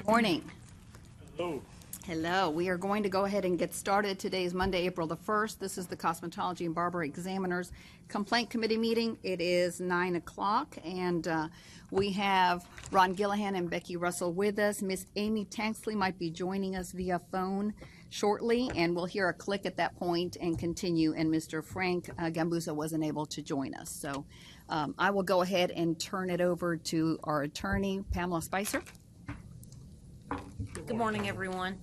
Morning. Hello. Hello. We are going to go ahead and get started. Today is Monday, April the 1st. This is the Cosmetology and Barber Examiners Complaint Committee meeting. It is 9 o'clock, and we have Ron Gillihan and Becky Russell with us. Miss Amy Tanksley might be joining us via phone shortly, and we'll hear a click at that point and continue. And Mr. Frank Gambusa wasn't able to join us. So I will go ahead and turn it over to our attorney, Pamela Spicer. Good morning, everyone.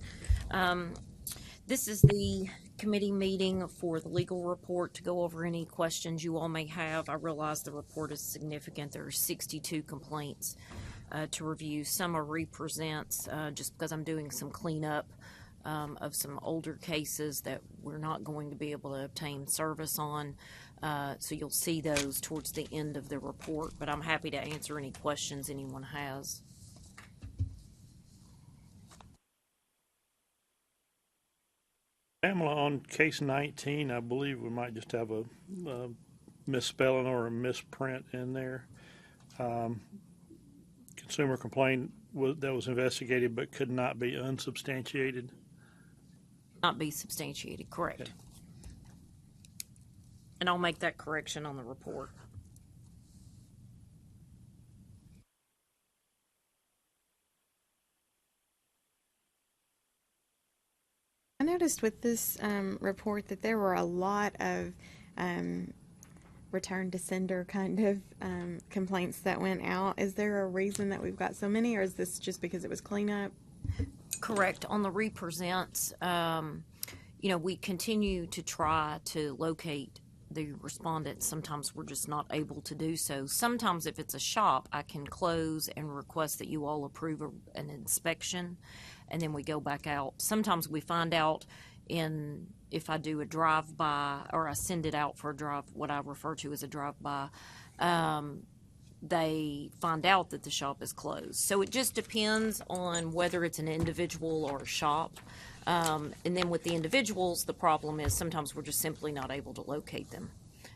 This is the committee meeting for the legal report to go over any questions you all may have. I realize the report is significant. There are 62 complaints to review. Some are represents just because I'm doing some cleanup of some older cases that we're not going to be able to obtain service on. So you'll see those towards the end of the report, but I'm happy to answer any questions anyone has. Pamela, on case 19, I believe we might just have a misspelling or a misprint in there. Consumer complaint that was investigated but could not be unsubstantiated. Not be substantiated, correct. Okay. And I'll make that correction on the report. I noticed with this report that there were a lot of return to sender kind of complaints that went out. Is there a reason that we've got so many, or is this just because it was cleanup? Correct. On the represents, we continue to try to locate the respondents. Sometimes we're just not able to do so. Sometimes if it's a shop, I can close and request that you all approve an inspection, and then we go back out. Sometimes we find out if I do a drive-by or I send it out for a drive, what I refer to as a drive-by, they find out that the shop is closed. So it just depends on whether it's an individual or a shop. And then with the individuals, the problem is sometimes we're just simply not able to locate them.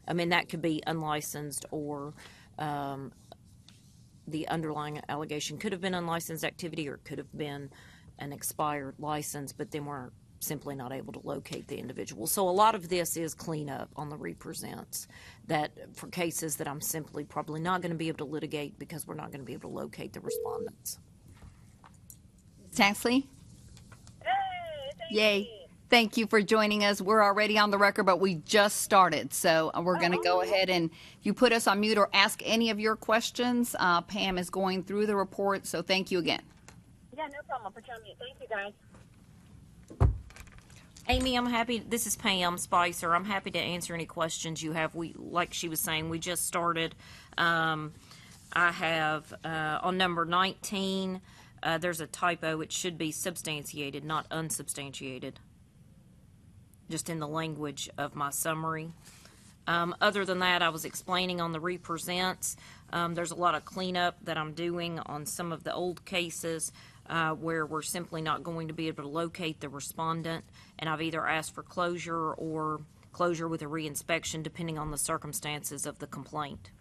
I mean, that could be unlicensed, or the underlying allegation could have been unlicensed activity, or it could have been an expired license, but then we're simply not able to locate the individual. So a lot of this is cleanup on the represents, that for cases that I'm simply probably not going to be able to litigate because we're not going to be able to locate the respondents. Tanksley? Yay. Thank you for joining us. We're already on the record, but we just started. So we're going to go ahead, and if you put us on mute or ask any of your questions, Pam is going through the report. So thank you again. Yeah, no problem. I'll put you on mute. Thank you, guys. Amy, I'm happy. This is Pam Spicer. I'm happy to answer any questions you have. Like she was saying, we just started. I have on number 19, there's a typo. It should be substantiated, not unsubstantiated, just in the language of my summary. Other than that, I was explaining on the represents. There's a lot of cleanup that I'm doing on some of the old cases where we're simply not going to be able to locate the respondent, and I've either asked for closure or closure with a reinspection depending on the circumstances of the complaint.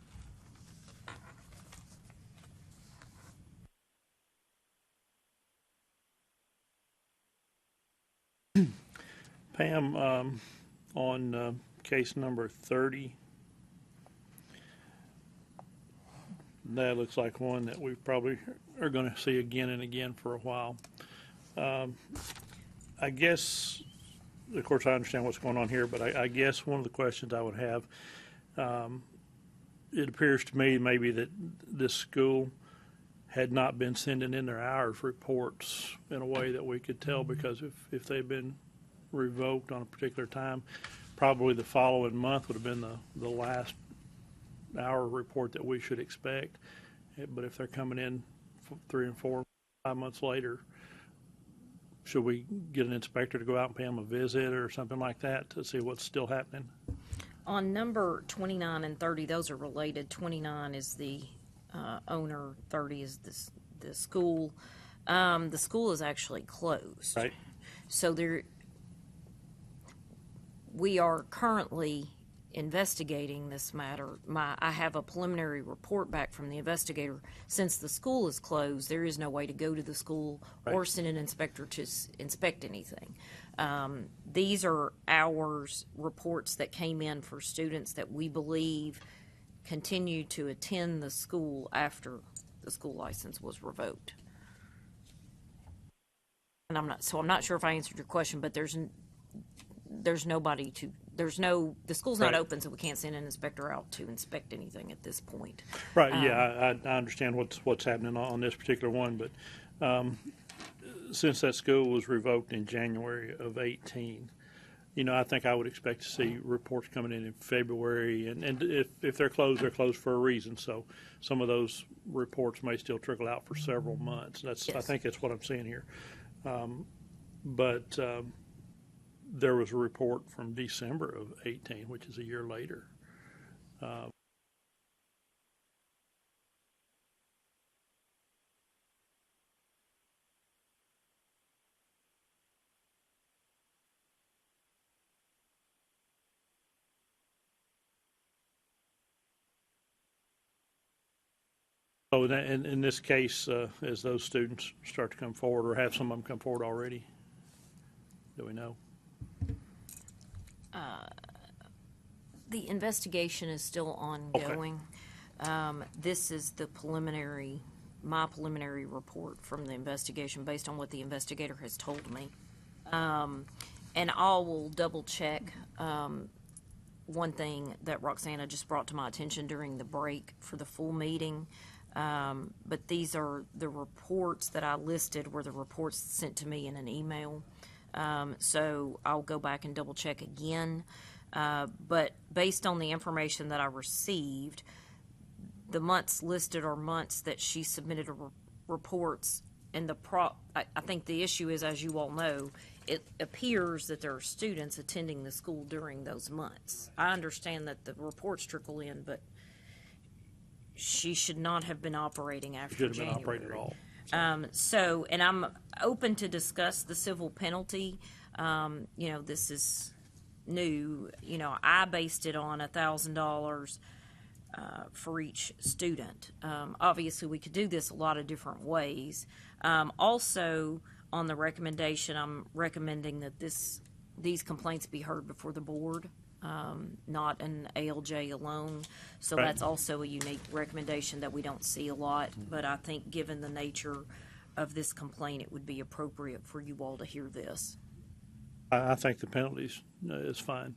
Pam, on case number 30, that looks like one that we probably are going to see again and again for a while. I guess, of course, I understand what's going on here, but I guess one of the questions I would have, it appears to me maybe that this school had not been sending in their hours reports in a way that we could tell, because if they've been revoked on a particular time, probably the following month would have been the last hour report that we should expect. But if they're coming in 3 and 4, 5 months later, should we get an inspector to go out and pay them a visit or something like that to see what's still happening? On number 29 and 30, those are related. 29 is the owner, 30 is the school. The school is actually closed. Right. So we are currently investigating this matter. I have a preliminary report back from the investigator. Since the school is closed, there is no way to go to the school or send an inspector to inspect anything. These are hours reports that came in for students that we believe continue to attend the school after the school license was revoked. And I'm not sure if I answered your question, but the school's not open, so we can't send an inspector out to inspect anything at this point. Right, yeah, I understand what's happening on this particular one, but since that school was revoked in January of 18, I think I would expect to see reports coming in February, and if they're closed for a reason. So some of those reports may still trickle out for several months. I think that's what I'm seeing here. But there was a report from December of 18, which is a year later. So in this case, as those students start to come forward, or have some of them come forward already, do we know? The investigation is still ongoing. This is my preliminary report from the investigation based on what the investigator has told me. And I will double check one thing that Roxana just brought to my attention during the break for the full meeting. But these are the reports that I listed were the reports sent to me in an email. So I'll go back and double check again. But based on the information that I received, the months listed are months that she submitted reports. And I think the issue is, as you all know, it appears that there are students attending the school during those months. I understand that the reports trickle in, but she should not have been operating after Should have January. been operating at all. And I'm open to discuss the civil penalty. This is new. I based it on $1,000 for each student. Obviously, we could do this a lot of different ways. Also, on the recommendation, I'm recommending that these complaints be heard before the board. Not an ALJ alone. So Right. That's also a unique recommendation that we don't see a lot. But I think given the nature of this complaint, it would be appropriate for you all to hear this. I think the penalties is fine.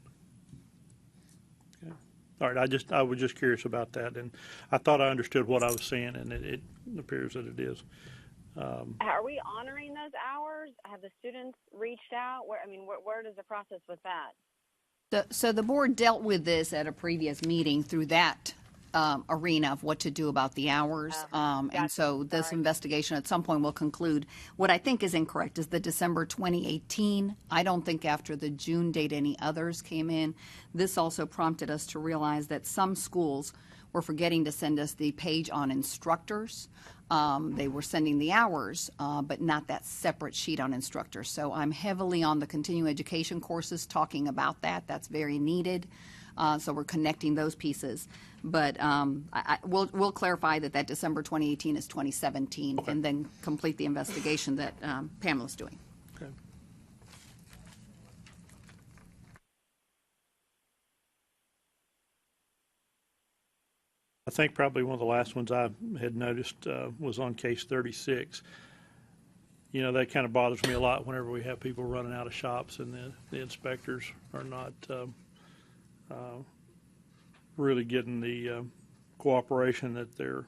Okay. All right, I was just curious about that, and I thought I understood what I was saying, and it appears that it is. Are we honoring those hours? Have the students reached out? Where does the process with that? So the board dealt with this at a previous meeting through that arena of what to do about the hours. And so this investigation at some point will conclude. What I think is incorrect is the December 2018. I don't think after the June date any others came in. This also prompted us to realize that some schools were forgetting to send us the page on instructors. They were sending the hours, but not that separate sheet on instructors. So I'm heavily on the continuing education courses talking about that. That's very needed. So we're connecting those pieces. But we'll clarify that December 2018 is 2017, Okay. and then complete the investigation that Pamela's doing. Okay. I think probably one of the last ones I had noticed was on case 36. That kind of bothers me a lot whenever we have people running out of shops and the inspectors are not really getting the cooperation that they're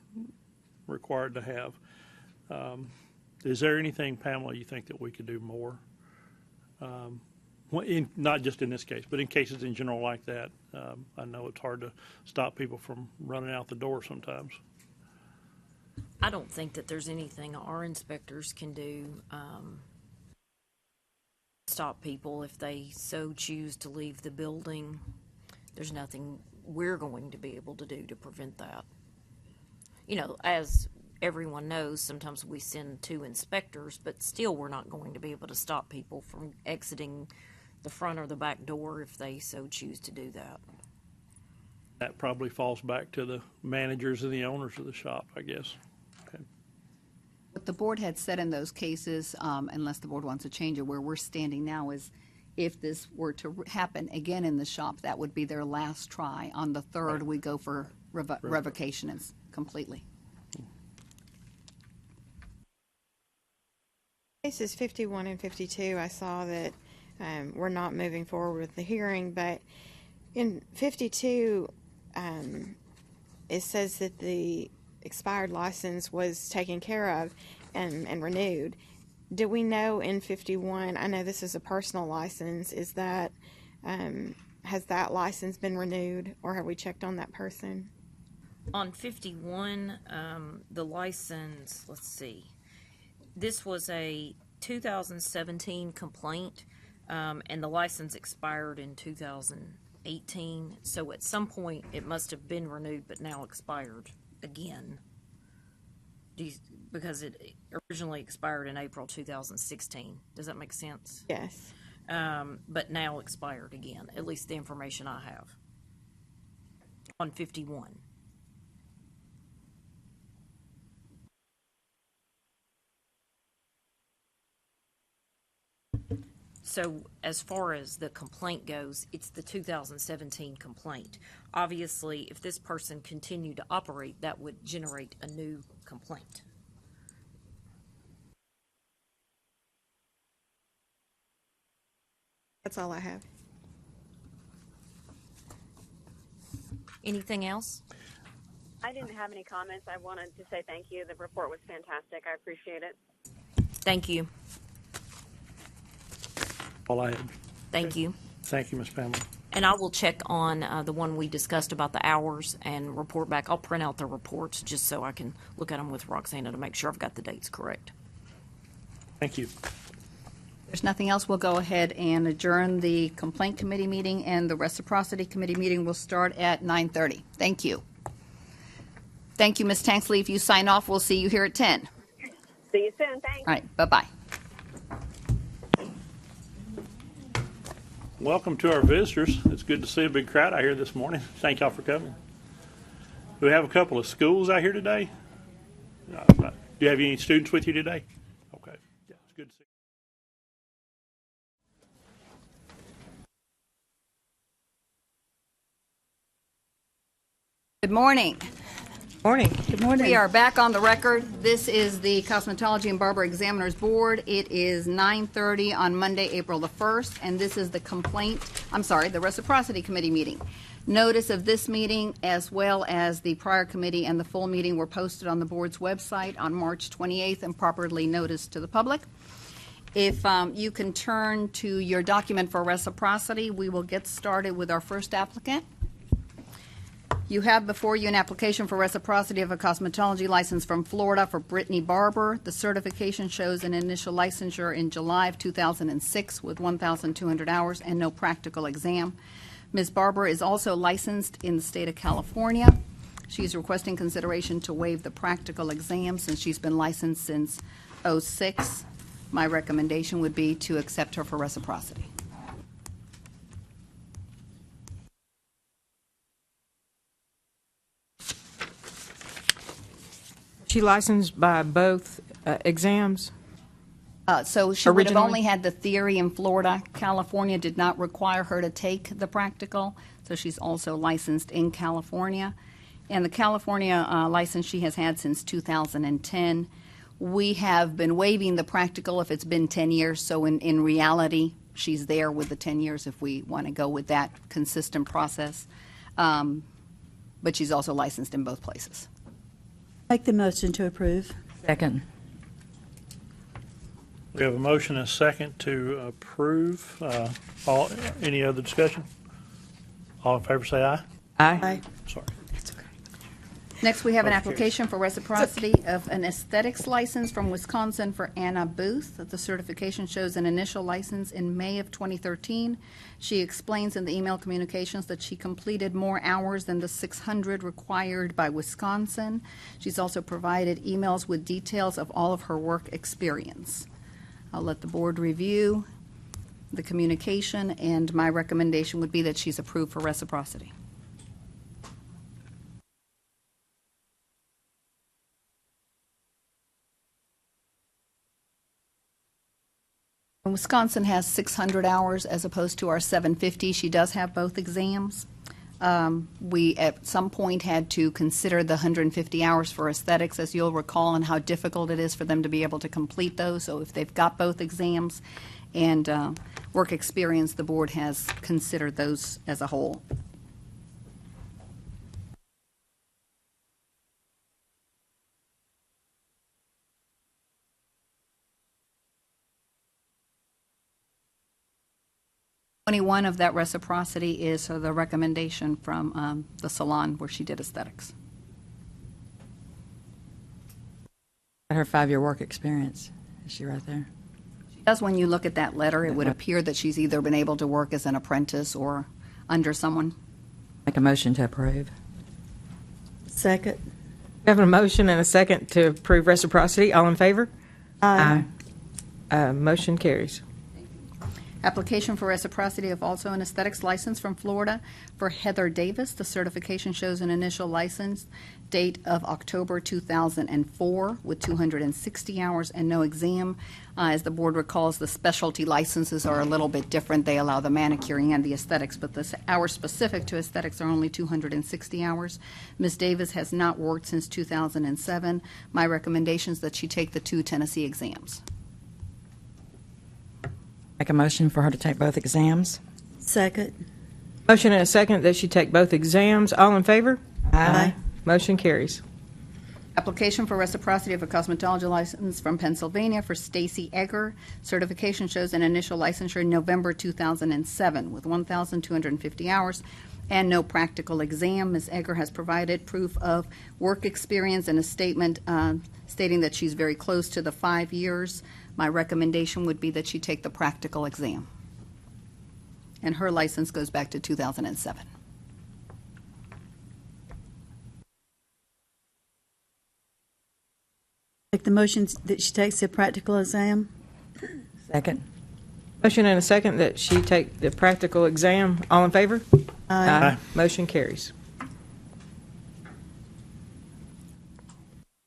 required to have. Is there anything, Pamela, you think that we could do more? Not just in this case, but in cases in general like that. I know it's hard to stop people from running out the door sometimes. I don't think that there's anything our inspectors can do stop people if they so choose to leave the building. There's nothing we're going to be able to do to prevent that. As everyone knows, sometimes we send 2 inspectors, but still we're not going to be able to stop people from exiting the front or the back door if they so choose to do that. That probably falls back to the managers and the owners of the shop, I guess. Okay. What the board had said in those cases, unless the board wants to change it, where we're standing now is if this were to happen again in the shop, that would be their last try. On the third, we go for revocation completely. Cases 51 and 52, I saw that we're not moving forward with the hearing, but in 52, it says that the expired license was taken care of and renewed. Do we know in 51, I know this is a personal license, is that, has that license been renewed, or have we checked on that person? On 51, the license, let's see, this was a 2017 complaint, and the license expired in 2018. So at some point, it must have been renewed, but now expired again. Because it originally expired in April 2016. Does that make sense? Yes. But now expired again, at least the information I have. On 51. So as far as the complaint goes, it's the 2017 complaint. Obviously, if this person continued to operate, that would generate a new complaint. That's all I have. Anything else? I didn't have any comments. I wanted to say thank you. The report was fantastic. I appreciate it. Thank you. All I had. Thank you. Thank you, Ms. Pamela. And I will check on the one we discussed about the hours and report back. I'll print out the reports just so I can look at them with Roxana to make sure I've got the dates correct. Thank you. There's nothing else. We'll go ahead and adjourn the complaint committee meeting, and the reciprocity committee meeting will start at 9:30. Thank you. Thank you, Ms. Tanksley. If you sign off, we'll see you here at 10. See you soon. Thanks. All right, bye-bye. Welcome to our visitors. It's good to see a big crowd out here this morning. Thank y'all for coming. Do we have a couple of schools out here today? Do you have any students with you today? Okay. Yeah, it's good to see you. Good morning. Morning. Good morning. We are back on the record. This is the Cosmetology and Barber Examiners Board. It is 9:30 on Monday, April the 1st, and this is the the Reciprocity Committee meeting. Notice of this meeting, as well as the prior committee and the full meeting, were posted on the board's website on March 28th and properly noticed to the public. If you can turn to your document for reciprocity, we will get started with our first applicant. You have before you an application for reciprocity of a cosmetology license from Florida for Brittany Barber. The certification shows an initial licensure in July of 2006 with 1,200 hours and no practical exam. Ms. Barber is also licensed in the state of California. She's requesting consideration to waive the practical exam since she's been licensed since '06. My recommendation would be to accept her for reciprocity. She licensed by both exams? So she would have Originally? only had the theory in Florida. California did not require her to take the practical, so she's also licensed in California. And the California license she has had since 2010. We have been waiving the practical if it's been 10 years, so in reality, she's there with the 10 years if we want to go with that consistent process. But she's also licensed in both places. Make the motion to approve. Second. We have a motion and a second to approve. Any other discussion? All in favor say aye. Aye. Sorry. Next, we have an Okay. application for reciprocity of an aesthetics license from Wisconsin for Anna Booth. The certification shows an initial license in May of 2013. She explains in the email communications that she completed more hours than the 600 required by Wisconsin. She's also provided emails with details of all of her work experience. I'll let the board review the communication, and my recommendation would be that she's approved for reciprocity. Wisconsin has 600 hours as opposed to our 750. She does have both exams. We, at some point, had to consider the 150 hours for aesthetics, as you'll recall, and how difficult it is for them to be able to complete those. So if they've got both exams and work experience, the board has considered those as a whole. One of that reciprocity is the recommendation from the salon where she did aesthetics. Her 5-year work experience. Is she right there? As when you look at that letter, it would appear that she's either been able to work as an apprentice or under someone. Make a motion to approve. Second. We have a motion and a second to approve reciprocity. All in favor? Aye. Motion carries. Application for reciprocity of also an aesthetics license from Florida for Heather Davis. The certification shows an initial license date of October 2004 with 260 hours and no exam. As the board recalls, the specialty licenses are a little bit different. They allow the manicuring and the aesthetics, but the hours specific to aesthetics are only 260 hours. Ms. Davis has not worked since 2007. My recommendation is that she take the 2 Tennessee exams. Make a motion for her to take both exams. Second. Motion and a second that she take both exams. All in favor? Aye. Motion carries. Application for reciprocity of a cosmetology license from Pennsylvania for Stacy Egger. Certification shows an initial licensure in November 2007 with 1,250 hours and no practical exam. Ms. Egger has provided proof of work experience and a statement stating that she's very close to the 5 years. My recommendation would be that she take the practical exam. And her license goes back to 2007. Make the motion that she takes the practical exam. Second. Motion and a second that she take the practical exam. All in favor? Aye. Motion carries.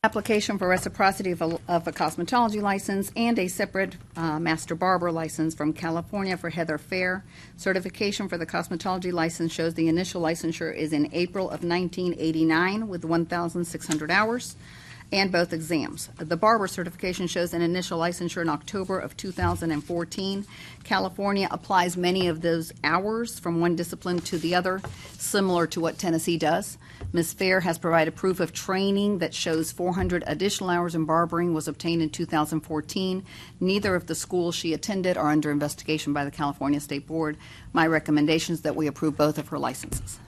Application for reciprocity of a cosmetology license and a separate master barber license from California for Heather Fair. Certification for the cosmetology license shows the initial licensure is in April of 1989 with 1,600 hours and both exams. The barber certification shows an initial licensure in October of 2014. California applies many of those hours from one discipline to the other, similar to what Tennessee does. Ms. Fair has provided proof of training that shows 400 additional hours in barbering was obtained in 2014. Neither of the schools she attended are under investigation by the California State Board. My recommendation is that we approve both of her licenses.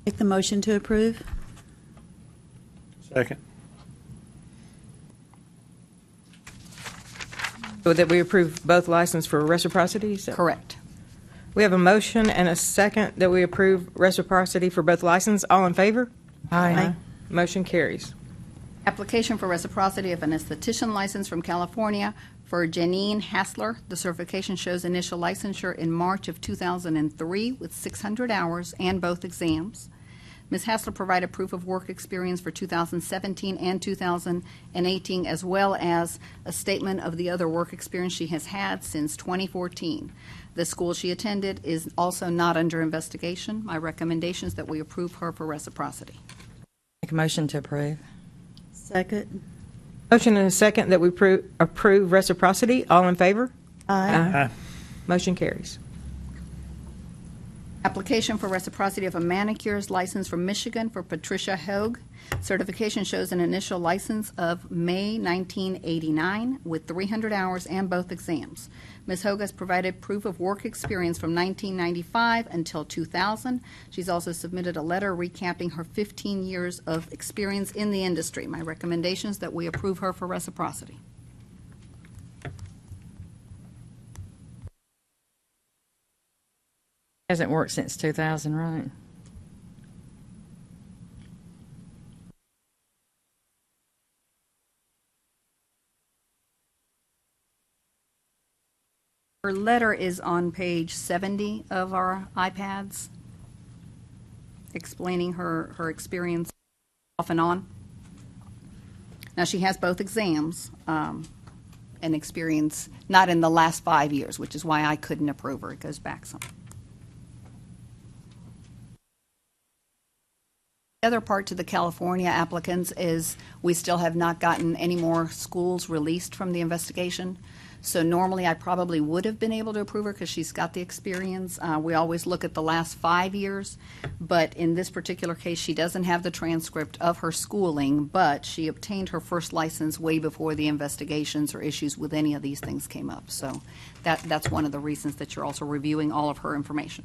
Make the motion to approve. Second. So that we approve both license for reciprocity? Is that- Correct. We have a motion and a second that we approve reciprocity for both license. All in favor? Aye. Motion carries. Application for reciprocity of an esthetician license from California for Janine Hassler. The certification shows initial licensure in March of 2003 with 600 hours and both exams. Ms. Hassler provided proof of work experience for 2017 and 2018, as well as a statement of the other work experience she has had since 2014. The school she attended is also not under investigation. My recommendation is that we approve her for reciprocity. Make a motion to approve. Second. Motion and a second that we approve reciprocity. All in favor? Aye. Motion carries. Application for reciprocity of a manicurist license from Michigan for Patricia Hogue. Certification shows an initial license of May 1989 with 300 hours and both exams. Ms. Hogue has provided proof of work experience from 1995 until 2000. She's also submitted a letter recapping her 15 years of experience in the industry. My recommendation is that we approve her for reciprocity. Hasn't worked since 2000, right? Her letter is on page 70 of our iPads, explaining her experience off and on. Now, she has both exams, an experience, not in the last 5 years, which is why I couldn't approve her. It goes back some. The other part to the California applicants is we still have not gotten any more schools released from the investigation. So normally I probably would have been able to approve her because she's got the experience. We always look at the last 5 years, but in this particular case, she doesn't have the transcript of her schooling, but she obtained her first license way before the investigations or issues with any of these things came up. So that's one of the reasons that you're also reviewing all of her information.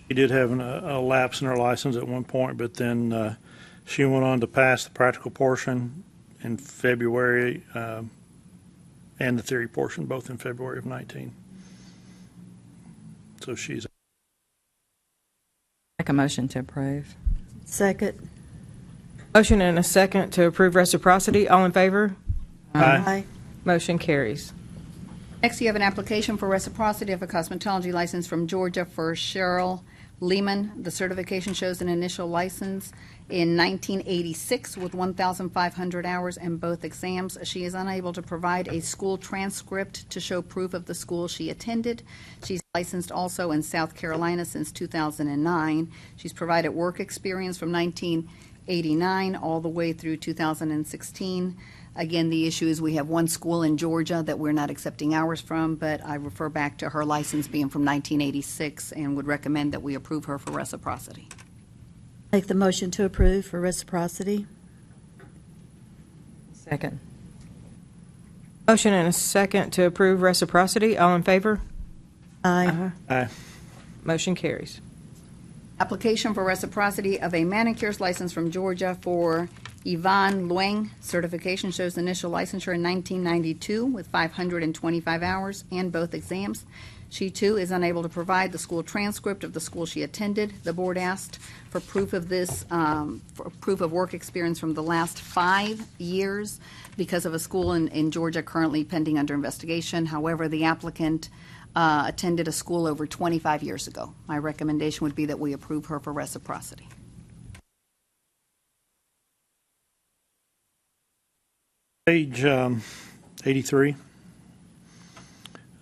She did have a lapse in her license at one point, but then she went on to pass the practical portion in February and the theory portion, both in February of 19. So she's. Make a motion to approve. Second. Motion and a second to approve reciprocity. All in favor? Aye. Motion carries. Next, you have an application for reciprocity of a cosmetology license from Georgia for Cheryl Lehman. The certification shows an initial license in 1986 with 1,500 hours in both exams. She is unable to provide a school transcript to show proof of the school she attended. She's licensed also in South Carolina since 2009. She's provided work experience from 1989 all the way through 2016. Again, the issue is we have one school in Georgia that we're not accepting hours from, but I refer back to her license being from 1986 and would recommend that we approve her for reciprocity. Make the motion to approve for reciprocity. Second. Motion and a second to approve reciprocity. All in favor? Aye. Aye. Motion carries. Application for reciprocity of a manicurist license from Georgia for Yvonne Lueng. Certification shows initial licensure in 1992 with 525 hours and both exams. She, too, is unable to provide the school transcript of the school she attended. The board asked for proof of this, for proof of work experience from the last 5 years because of a school in Georgia currently pending under investigation. However, the applicant attended a school over 25 years ago. My recommendation would be that we approve her for reciprocity. Page 83.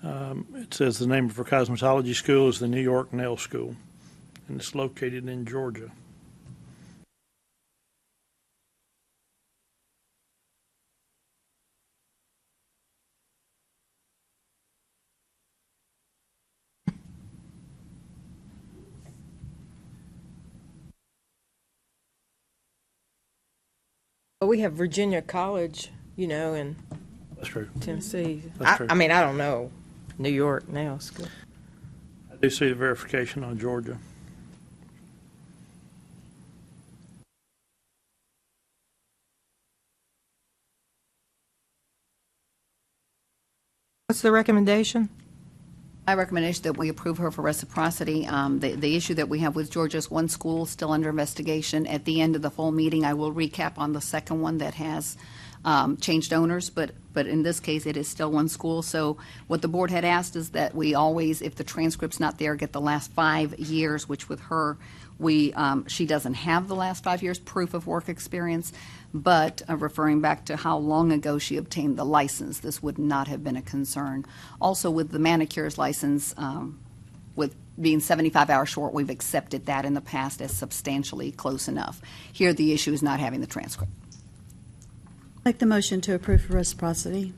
It says the name of her cosmetology school is the New York Nail School, and it's located in Georgia. Well, we have Virginia College, you know, in That's true. Tennessee. That's true. I mean, I don't know. New York Nail School. I do see the verification on Georgia. What's the recommendation? My recommendation that we approve her for reciprocity. The issue that we have with Georgia is one school still under investigation. At the end of the full meeting, I will recap on the second one that has changed owners, but in this case, it is still one school. So what the board had asked is that we always, if the transcript's not there, get the last 5 years, which with her, she doesn't have the last 5 years proof of work experience, but referring back to how long ago she obtained the license, this would not have been a concern. Also, with the manicurist license, with being 75 hours short, we've accepted that in the past as substantially close enough. Here, the issue is not having the transcript. Make the motion to approve for reciprocity.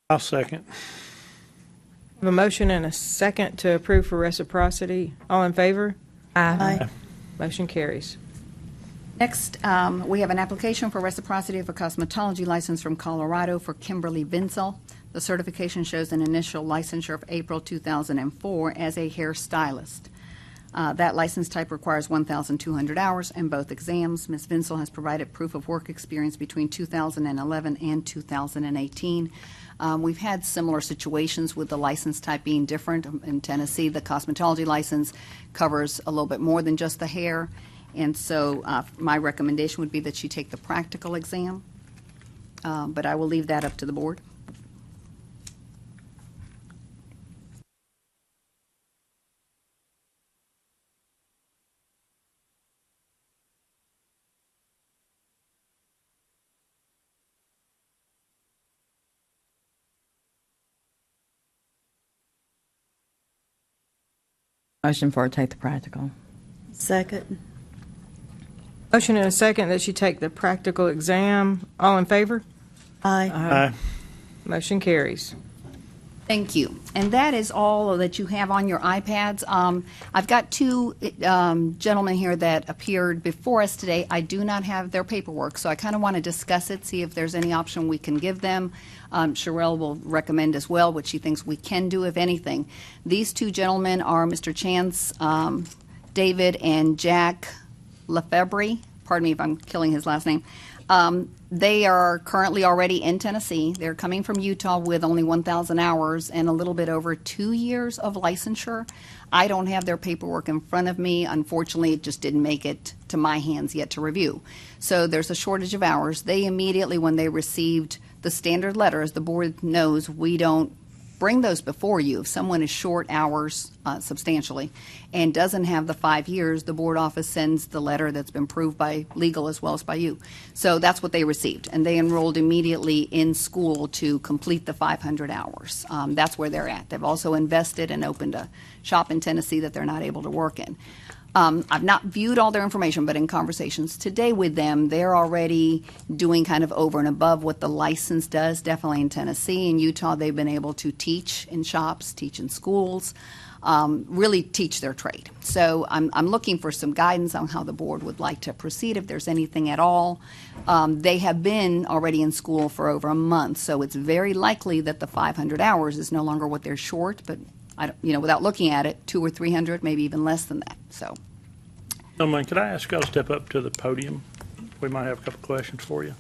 I'll second. I have a motion and a second to approve for reciprocity. All in favor? Aye. Motion carries. Next, we have an application for reciprocity of a cosmetology license from Colorado for Kimberly Vinsel. The certification shows an initial licensure of April 2004 as a hairstylist. That license type requires 1,200 hours in both exams. Ms. Vinsel has provided proof of work experience between 2011 and 2018. We've had similar situations with the license type being different. In Tennessee, the cosmetology license covers a little bit more than just the hair. And so my recommendation would be that she take the practical exam, but I will leave that up to the board. Motion for her to take the practical. Second. Motion and a second that she take the practical exam. All in favor? Aye. Aye. Motion carries. Thank you. And that is all that you have on your iPads. I've got two gentlemen here that appeared before us today. I do not have their paperwork, so I kind of want to discuss it, see if there's any option we can give them. Sherelle will recommend as well what she thinks we can do, if anything. These two gentlemen are Mr. Chance David and Jack Lefebvre. Pardon me if I'm killing his last name. They are currently already in Tennessee. They're coming from Utah with only 1,000 hours and a little bit over 2 years of licensure. I don't have their paperwork in front of me. Unfortunately, it just didn't make it to my hands yet to review. So there's a shortage of hours. They immediately, when they received the standard letter, as the board knows, we don't bring those before you. If someone is short hours substantially and doesn't have the 5 years, the board office sends the letter that's been approved by legal as well as by you. So that's what they received, and they enrolled immediately in school to complete the 500 hours. That's where they're at. They've also invested and opened a shop in Tennessee that they're not able to work in. I've not viewed all their information, but in conversations today with them, they're already doing kind of over and above what the license does, definitely in Tennessee. In Utah, they've been able to teach in shops, teach in schools, really teach their trade. So I'm looking for some guidance on how the board would like to proceed, if there's anything at all. They have been already in school for over a month, so it's very likely that the 500 hours is no longer what they're short, but I don't, without looking at it, 200 or 300, maybe even less than that. So, Gentlemen, could I ask y'all to step up to the podium? We might have a couple questions for you.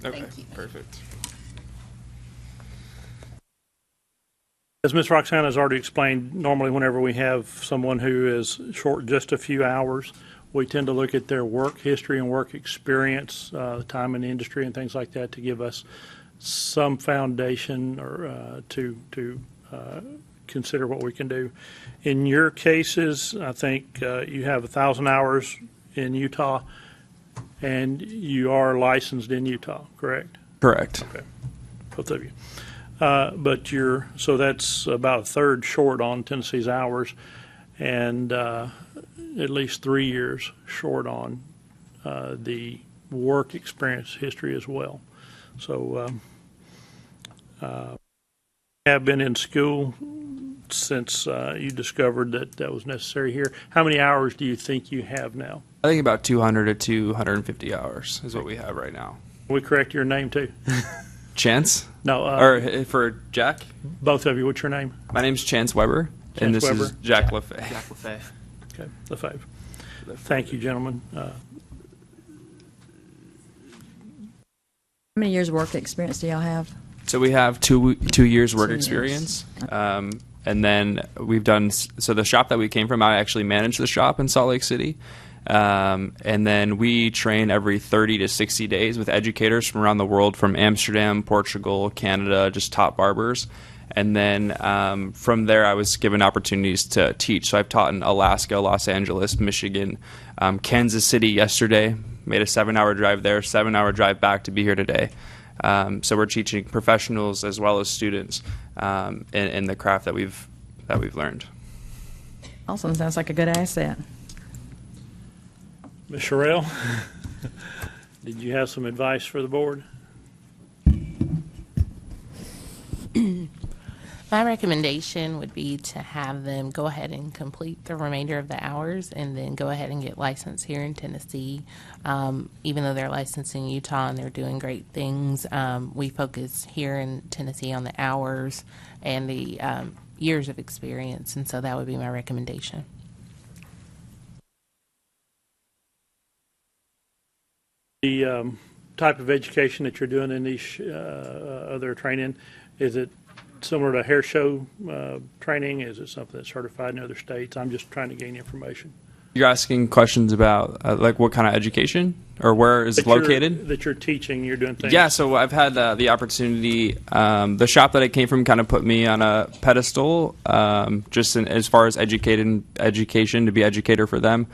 Okay, perfect. As Ms. Roxana has already explained, normally whenever we have someone who is short just a few hours, we tend to look at their work history and work experience, time in the industry and things like that, to give us some foundation or to consider what we can do. In your cases, I think you have 1,000 hours in Utah, and you are licensed in Utah, correct? Correct. Okay, both of you. But so that's about a third short on Tennessee's hours, and at least 3 years short on the work experience history as well. So have been in school since you discovered that was necessary here. How many hours do you think you have now? I think about 200 to 250 hours is what we have right now. Can we correct your name too? Chance? No. Or for Jack? Both of you, what's your name? My name's Chance Weber, and this Weber. is Jack LaFay. Jack LaFay. Okay, Lefebvre. Thank you, gentlemen. How many years work experience do y'all have? So we have 2 years work 2 years. experience. And then we've done, so the shop that we came from, I actually managed the shop in Salt Lake City. And then we train every 30 to 60 days with educators from around the world, from Amsterdam, Portugal, Canada, just top barbers. And then from there, I was given opportunities to teach. So I've taught in Alaska, Los Angeles, Michigan, Kansas City yesterday. Made a 7-hour drive there, 7-hour drive back to be here today. So we're teaching professionals as well as students in the craft that we've learned. Awesome. Sounds like a good asset. Ms. Sherrill, did you have some advice for the board? My recommendation would be to have them go ahead and complete the remainder of the hours and then go ahead and get licensed here in Tennessee. Even though they're licensed in Utah and they're doing great things, we focus here in Tennessee on the hours and the years of experience, and so that would be my recommendation. The type of education that you're doing in these other training, is it similar to hair show training? Is it something that's certified in other states? I'm just trying to gain information. You're asking questions about like what kind of education or where is it located? That you're teaching, you're doing things. Yeah, so I've had the opportunity. The shop that I came from kind of put me on a pedestal, just as far as education to be educator for them.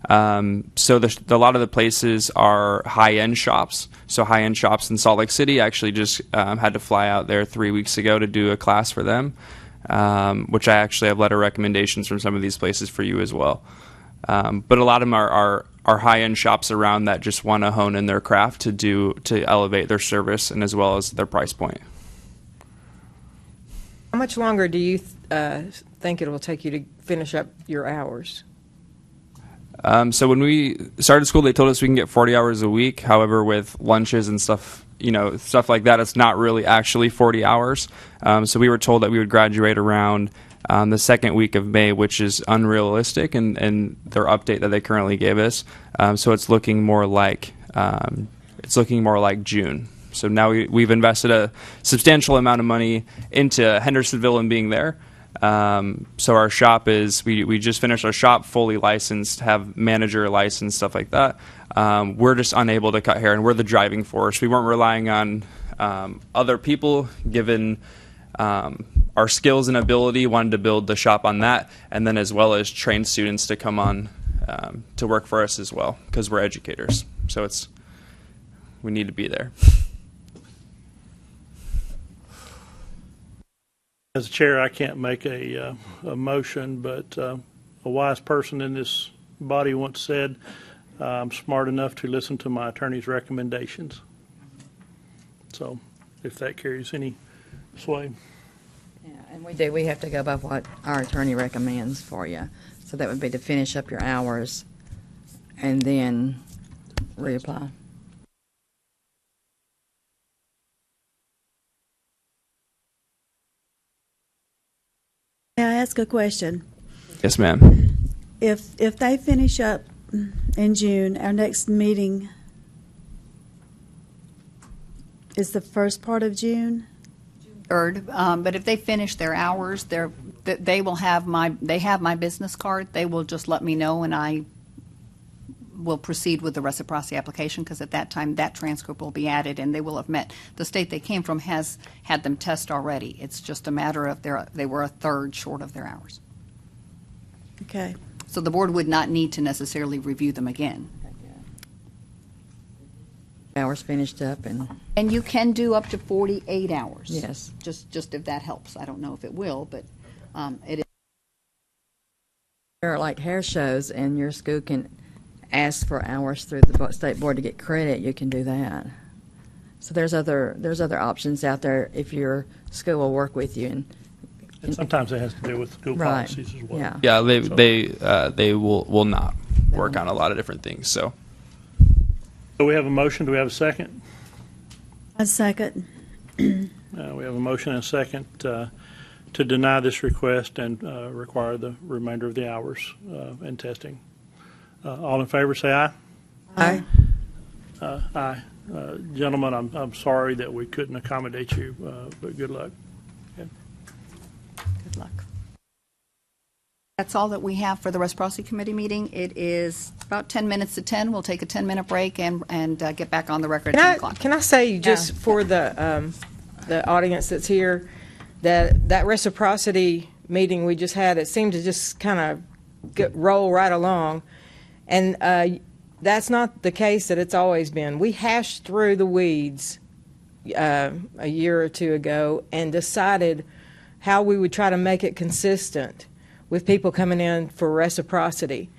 So a lot of the places are high-end shops. So high-end shops in Salt Lake City actually just had to fly out there 3 weeks ago to do a class for them, which I actually have letter recommendations from some of these places for you as well. But a lot of them are high-end shops around that just want to hone in their craft to elevate their service and as well as their price point. How much longer do you think it will take you to finish up your hours? So when we started school, they told us we can get 40 hours a week. However, with lunches and stuff, stuff like that, it's not really actually 40 hours. So we were told that we would graduate around the second week of May, which is unrealistic, and their update that they currently gave us. So it's looking more like June. So now we've invested a substantial amount of money into Hendersonville and being there. So our shop we just finished our shop, fully licensed, have manager license, stuff like that. We're just unable to cut hair, and we're the driving force. We weren't relying on other people, given our skills and ability, wanted to build the shop on that, and then as well as train students to come on to work for us as well, because we're educators. So we need to be there. As chair, I can't make a motion, but a wise person in this body once said, I'm smart enough to listen to my attorney's recommendations. So if that carries any sway. Yeah, and we have to go by what our attorney recommends for you. So that would be to finish up your hours and then reapply. May I ask a question? Yes, ma'am. If they finish up in June, our next meeting is the first part of June? But if they finish their hours, they have my business card. They will just let me know, and I will proceed with the reciprocity application, because at that time that transcript will be added and they will have met. The state they came from has had them test already. It's just a matter of they were a third short of their hours. Okay. So the board would not need to necessarily review them again. Hours finished up And you can do up to 48 hours. Yes. Just if that helps. I don't know if it will, but it is. there are like hair shows and your school can ask for hours through the state board to get credit, you can do that. So there's other options out there if your school will work with you. And sometimes it has to do with school Right. policies as well. Yeah. Yeah, they will not work on a lot of different things. So we have a motion. Do we have a second? A second. We have a motion and a second to deny this request and require the remainder of the hours and testing. All in favor, say aye. Aye. Aye. Gentlemen, I'm sorry that we couldn't accommodate you, but good luck. Okay. Good luck. That's all that we have for the Reciprocity Committee meeting. It is about 10 minutes to 10. We'll take a 10-minute break and get back on the record at 10 o'clock. Can I say, just for the audience that's here, that reciprocity meeting we just had, it seemed to just kind of roll right along. And that's not the case that it's always been. We hashed through the weeds a year or two ago and decided how we would try to make it consistent with people coming in for reciprocity.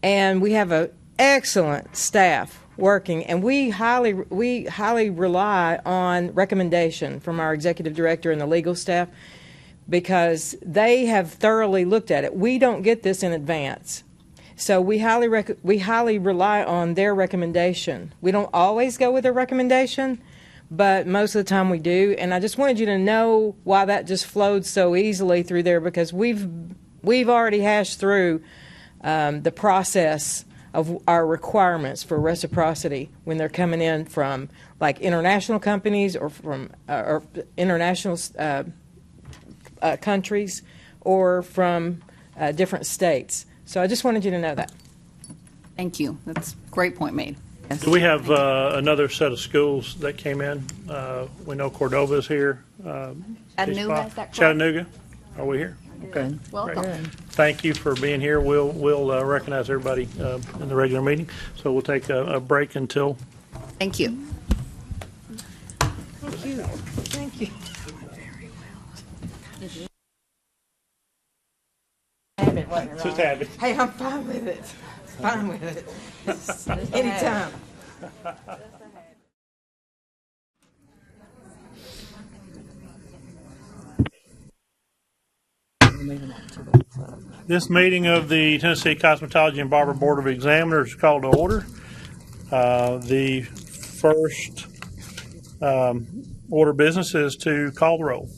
And we have an excellent staff working, and we highly rely on recommendation from our executive director and the legal staff, because they have thoroughly looked at it. We don't get this in advance. So we highly rely on their recommendation. We don't always go with their recommendation, but most of the time we do. And I just wanted you to know why that just flowed so easily through there, because we've already hashed through the process of our requirements for reciprocity when they're coming in from like international companies or from or international countries or from different states. So I just wanted you to know that. Thank you. That's a great point made. Do we have another set of schools that came in? We know Cordova's here. Chattanooga, is that correct? Chattanooga, are we here? Good. Welcome. Good. Thank you for being here. We'll recognize everybody in the regular meeting. So we'll take a break until. Thank you. Thank you. Thank you. Habit, wasn't it, Just Ron? have it. Hey, I'm fine with it. Fine with it. Anytime. This meeting of the Tennessee Cosmetology and Barber Board of Examiners is called to order. The first order of business is to call the roll.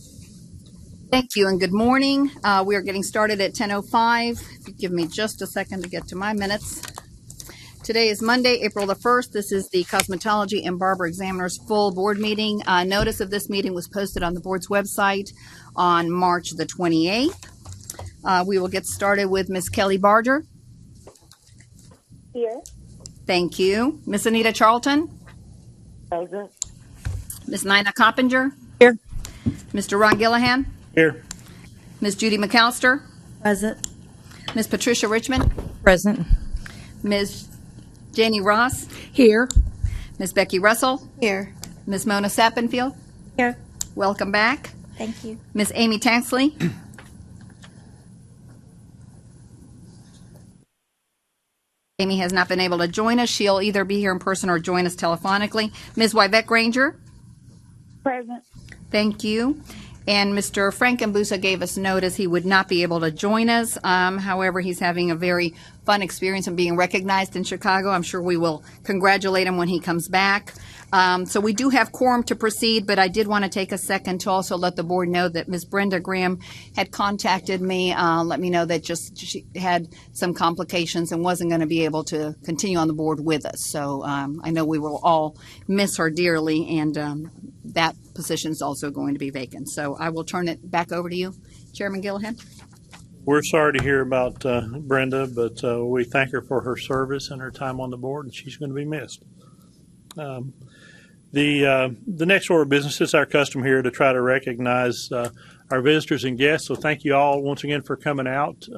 Thank you and good morning. We are getting started at 10:05. If you give me just a second to get to my minutes. Today is Monday, April the 1st. This is the Cosmetology and Barber Examiners full board meeting. Notice of this meeting was posted on the board's website on March the 28th. We will get started with Ms. Kelly Barger. Here. Thank you. Ms. Anita Charlton. Present. Ms. Nina Coppinger. Here. Mr. Ron Gillihan. Here. Ms. Judy McAllister. Present. Ms. Patricia Richmond. Present. Ms. Janie Ross. Here. Ms. Becky Russell. Here. Ms. Mona Sappenfield. Here. Welcome back. Thank you. Ms. Amy Taxley. Amy has not been able to join us. She'll either be here in person or join us telephonically. Ms. Wybeck Granger. Present. Thank you. And Mr. Frankenbusa gave us notice he would not be able to join us. However, he's having a very fun experience and being recognized in Chicago. I'm sure we will congratulate him when he comes back. So we do have quorum to proceed, but I did want to take a second to also let the board know that Ms. Brenda Graham had contacted me, let me know that just she had some complications and wasn't going to be able to continue on the board with us. So I know we will all miss her dearly, and that position is also going to be vacant. So I will turn it back over to you, Chairman Gillihan. We're sorry to hear about Brenda, but we thank her for her service and her time on the board, and she's going to be missed. The next order of business is our custom here to try to recognize our visitors and guests. So thank you all once again for coming out.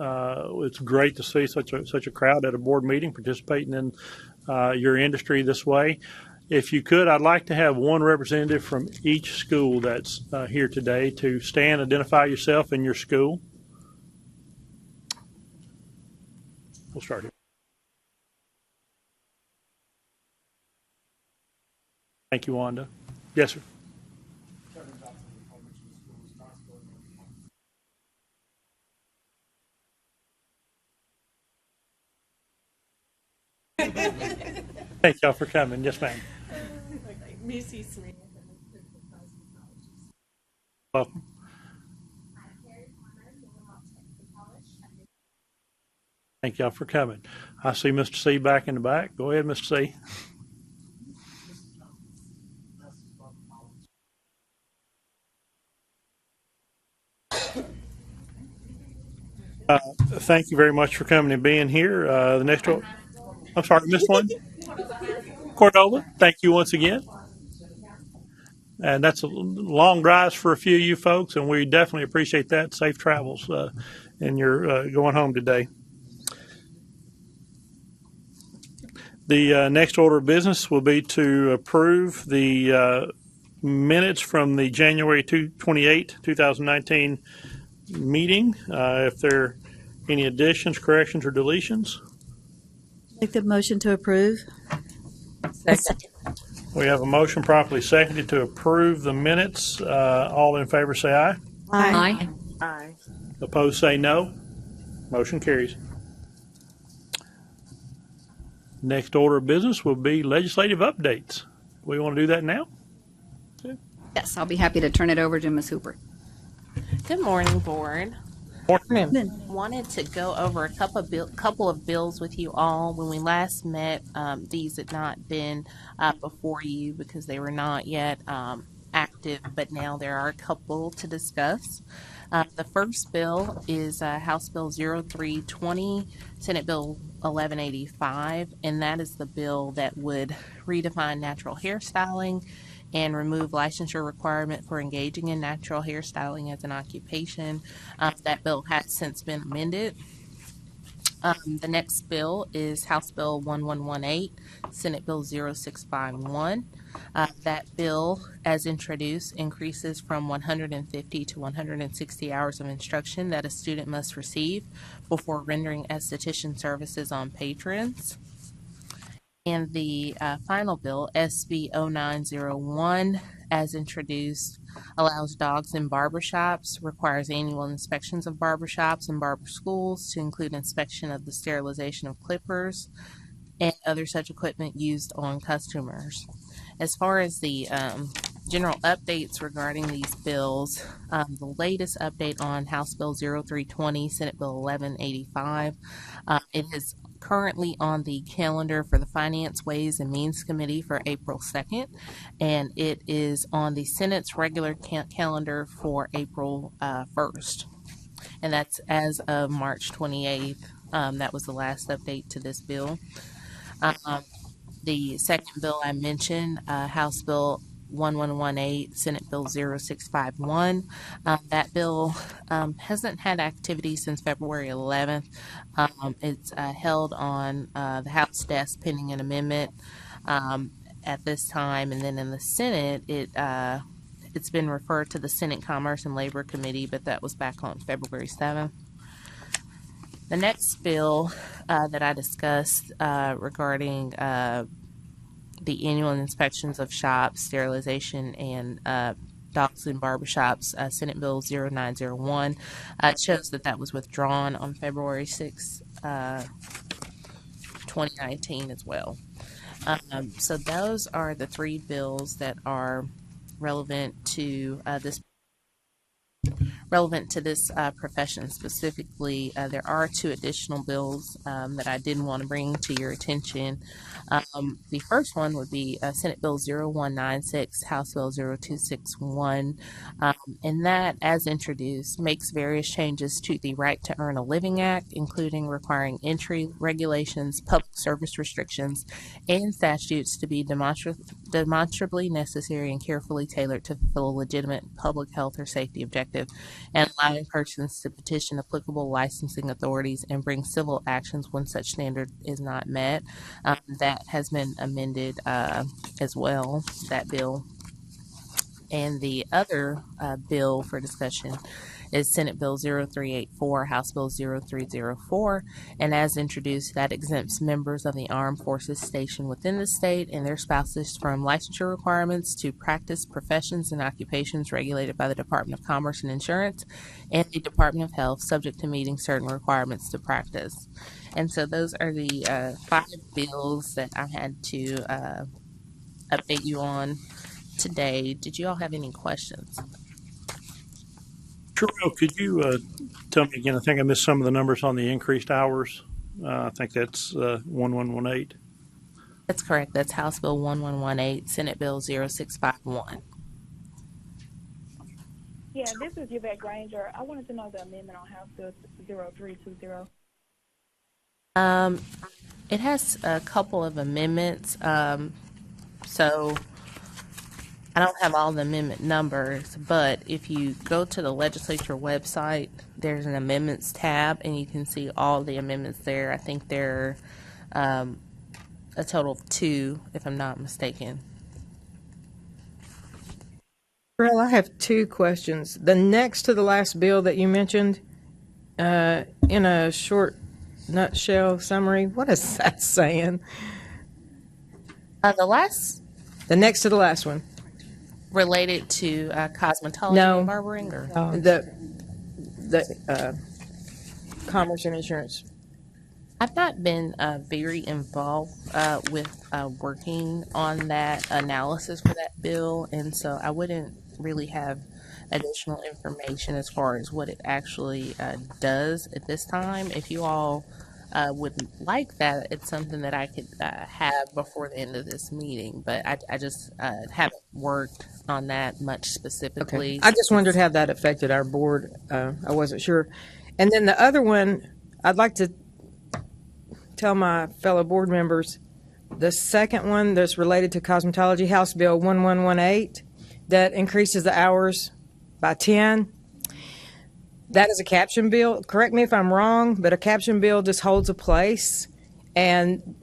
It's great to see such a crowd at a board meeting participating in your industry this way. If you could, I'd like to have one representative from each school that's here today to stand, identify yourself and your school. We'll start here. Thank you, Wanda. Yes, sir. Thank y'all for coming. Yes, ma'am. Missy Smith. Welcome. Thank y'all for coming. I see Mr. C back in the back. Go ahead, Mr. C. Thank you very much for coming and being here. The next one, I'm sorry, missed one. Cordova, thank you once again. And that's a long drive for a few of you folks, and we definitely appreciate that. Safe travels in your going home today. The next order of business will be to approve the minutes from the January 28, 2019 meeting. If there are any additions, corrections, or deletions. Make the motion to approve. Second. We have a motion properly seconded to approve the minutes. All in favor say aye. Aye. Aye. Opposed say no. Motion carries. Next order of business will be legislative updates. We want to do that now? Yes, I'll be happy to turn it over to Ms. Hooper. Good morning, board. Morning. Wanted to go over a couple of bills with you all. When we last met, these had not been before you because they were not yet active, but now there are a couple to discuss. The first bill is House Bill 0320, Senate Bill 1185, and that is the bill that would redefine natural hairstyling and remove licensure requirement for engaging in natural hairstyling as an occupation. That bill has since been amended. The next bill is House Bill 1118, Senate Bill 0651. That bill, as introduced, increases from 150 to 160 hours of instruction that a student must receive before rendering esthetician services on patrons. And the final bill, SB 0901, as introduced, allows dogs in barbershops, requires annual inspections of barbershops and barber schools to include inspection of the sterilization of clippers and other such equipment used on customers. As far as the general updates regarding these bills, the latest update on House Bill 0320, Senate Bill 1185, it is currently on the calendar for the Finance, Ways, and Means Committee for April 2nd, and it is on the Senate's regular calendar for April 1st. And that's as of March 28th. That was the last update to this bill. The second bill I mentioned, House Bill 1118, Senate Bill 0651. That bill hasn't had activity since February 11th. It's held on the House desk pending an amendment at this time, and then in the Senate, it's been referred to the Senate Commerce and Labor Committee, but that was back on February 7th. The next bill that I discussed regarding the annual inspections of shops, sterilization, and dogs in barbershops, Senate Bill 0901, shows that was withdrawn on February 6, 2019 as well. So those are the three bills that are relevant to this profession specifically. There are two additional bills that I did want to bring to your attention. The first one would be Senate Bill 0196, House Bill 0261, and that, as introduced, makes various changes to the Right to Earn a Living Act, including requiring entry regulations, public service restrictions, and statutes to be demonstrably necessary and carefully tailored to fulfill a legitimate public health or safety objective, and allowing persons to petition applicable licensing authorities and bring civil actions when such standard is not met. That has been amended as well, that bill. And the other bill for discussion is Senate Bill 0384, House Bill 0304, and as introduced, that exempts members of the armed forces stationed within the state and their spouses from licensure requirements to practice professions and occupations regulated by the Department of Commerce and Insurance and the Department of Health, subject to meeting certain requirements to practice. And so those are the 5 bills that I had to update you on today. Did you all have any questions? Sherelle, could you tell me again? I think I missed some of the numbers on the increased hours. I think that's 1118. That's correct. That's House Bill 1118, Senate Bill 0651. Yeah, this is Yvette Granger. I wanted to know the amendment on House Bill 0320. It has a couple of amendments, so I don't have all the amendment numbers, but if you go to the legislature website, there's an amendments tab, and you can see all the amendments there. I think there are a total of 2, if I'm not mistaken. Well, I have 2 questions. The next to the last bill that you mentioned, in a short nutshell summary, what is that saying? The next to the last one. Related to cosmetology No. and barbering? Or? The commerce and insurance. I've not been very involved with working on that analysis for that bill, and so I wouldn't really have additional information as far as what it actually does at this time. If you all would like that, it's something that I could have before the end of this meeting, but I just haven't worked on that much specifically. Okay. I just wondered how that affected our board. I wasn't sure. And then the other one, I'd like to tell my fellow board members, the second one that's related to cosmetology, House Bill 1118, that increases the hours by 10. That is a caption bill. Correct me if I'm wrong, but a caption bill just holds a place, and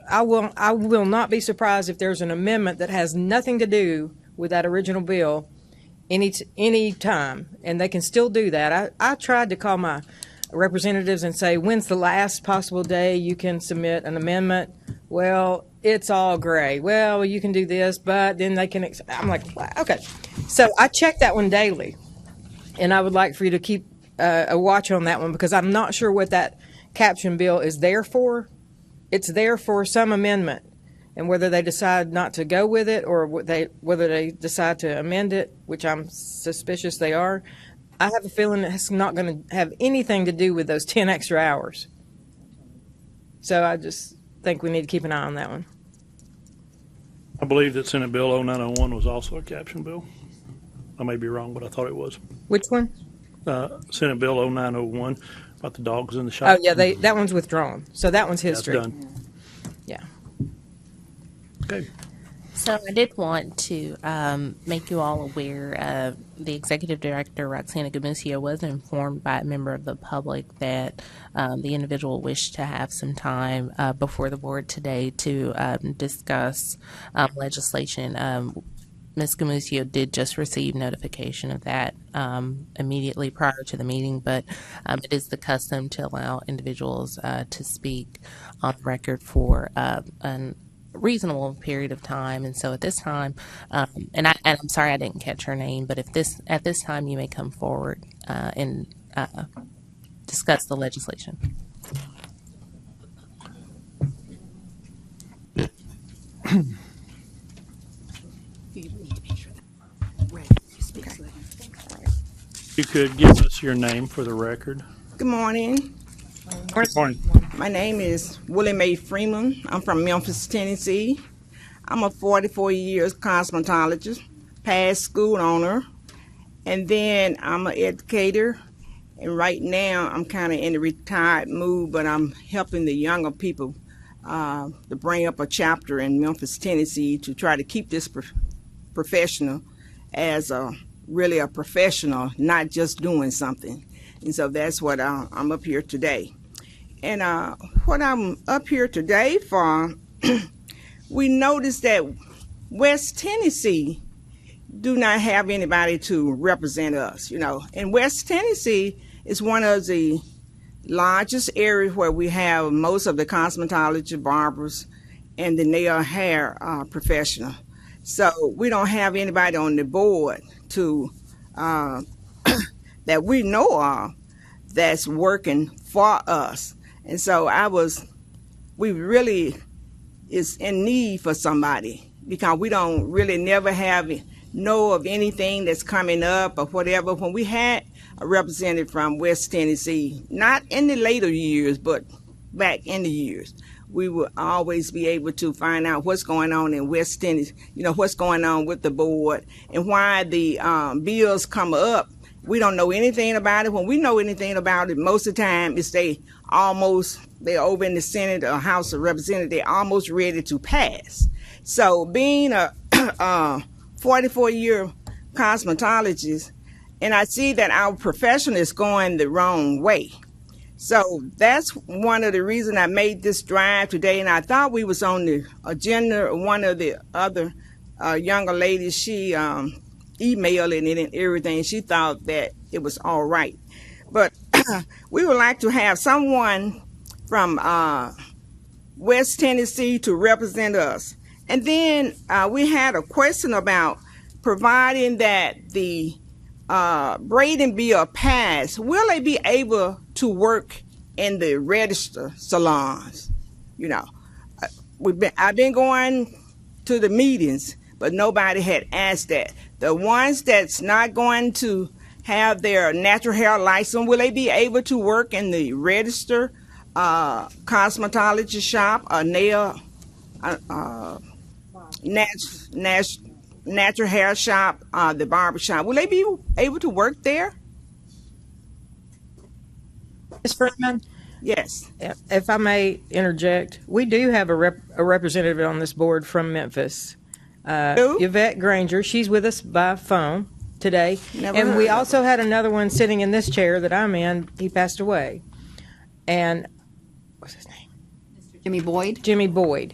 I will not be surprised if there's an amendment that has nothing to do with that original bill any time, and they can still do that. I tried to call my representatives and say, when's the last possible day you can submit an amendment? Well, it's all gray. Well, you can do this, but then they can. I'm like, okay. So I check that one daily, and I would like for you to keep a watch on that one, because I'm not sure what that caption bill is there for. It's there for some amendment, and whether they decide not to go with it or whether they decide to amend it, which I'm suspicious they are, I have a feeling it's not going to have anything to do with those 10 extra hours. So I just think we need to keep an eye on that one. I believe that Senate Bill 0901 was also a caption bill. I may be wrong, but I thought it was. Which one? Senate Bill 0901 about the dogs in the shop. Oh, yeah, that one's withdrawn. So that one's history. That's done. Yeah. Okay. So I did want to make you all aware the executive director, Roxana Gamusio, was informed by a member of the public that the individual wished to have some time before the board today to discuss legislation. Ms. Gamusio did just receive notification of that immediately prior to the meeting, but it is the custom to allow individuals to speak on record for an reasonable period of time. And so at this time, and I'm sorry I didn't catch her name, but at this time you may come forward and discuss the legislation. You could give us your name for the record. Good morning. Good morning. My name is Willie Mae Freeman. I'm from Memphis, Tennessee. I'm a 44 years cosmetologist, past school owner, and then I'm an educator. And right now I'm kind of in the retired mood, but I'm helping the younger people to bring up a chapter in Memphis, Tennessee to try to keep this professional as really a professional, not just doing something. And so that's what I'm up here today. And what I'm up here today for, we noticed that West Tennessee do not have anybody to represent us, And West Tennessee is one of the largest areas where we have most of the cosmetology, barbers, and the nail hair professional. So we don't have anybody on the board to that we know of that's working for us. And so we really is in need for somebody, because we don't really never know of anything that's coming up or whatever. When we had a representative from West Tennessee, not in the later years, but back in the years, we would always be able to find out what's going on in West Tennessee, what's going on with the board and why the bills come up. We don't know anything about it. When we know anything about it, most of the time it's they're over in the Senate or House of Representatives, they're almost ready to pass. So being a 44-year cosmetologist, and I see that our profession is going the wrong way. So that's one of the reasons I made this drive today, and I thought we was on the agenda. One of the other younger ladies, she emailed it and everything. She thought that it was all right. But we would like to have someone from West Tennessee to represent us. And then we had a question about providing that the braiding bill passed, will they be able to work in the register salons? I've been going to the meetings, but nobody had asked that. The ones that's not going to have their natural hair license, will they be able to work in the register cosmetology shop, a nail natural hair shop, the barber shop? Will they be able to work there? Ms. Freeman, Yes. If I may interject, we do have a representative on this board from Memphis. Who? Yvette Granger. She's with us by phone today. Never and heard we of also had another one sitting in this chair that I'm in. He passed away. And what's his name? Jimmy Boyd. Jimmy Boyd.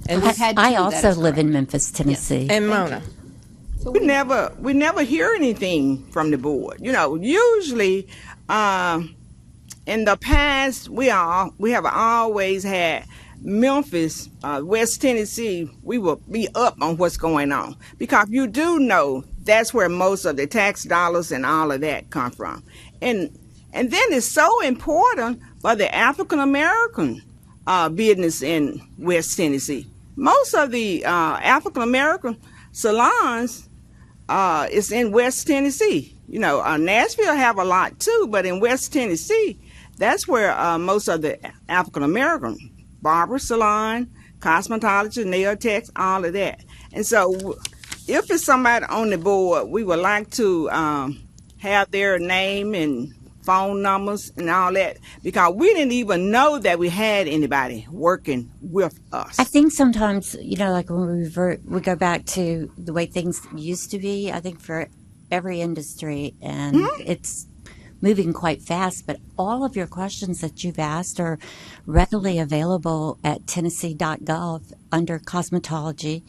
And I've had I two, that also is live correct. in Memphis, Tennessee. and Mona. We never hear anything from the board. You know, usually in the past we have always had Memphis, West Tennessee. We will be up on what's going on because you do know that's where most of the tax dollars and all of that come from, and then it's so important for the African American business in West Tennessee. Most of the African American salons is in West Tennessee. You know, Nashville have a lot too, but in West Tennessee, that's where most of the African American barber salon, cosmetology, nail techs, all of that. And so, if it's somebody on the board, we would like to have their name and phone numbers and all that, because we didn't even know that we had anybody working with us. I think sometimes, you know, like when we go back to the way things used to be, I think for every industry, and it's moving quite fast, but all of your questions that you've asked are readily available at Tennessee.gov under cosmetology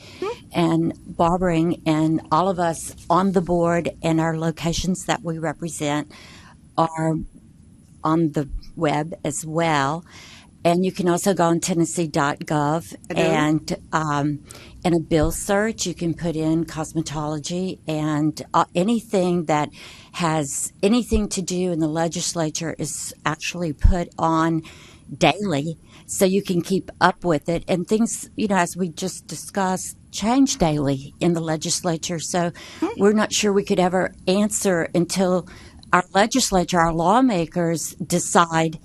and barbering, and all of us on the board and our locations that we represent are on the web as well. And you can also go on Tennessee.gov and in a bill search, you can put in cosmetology, and anything that has anything to do in the legislature is actually put on daily, so you can keep up with it. And things, you know, as we just discussed, change daily in the legislature. So we're not sure we could ever answer until our legislature, our lawmakers decide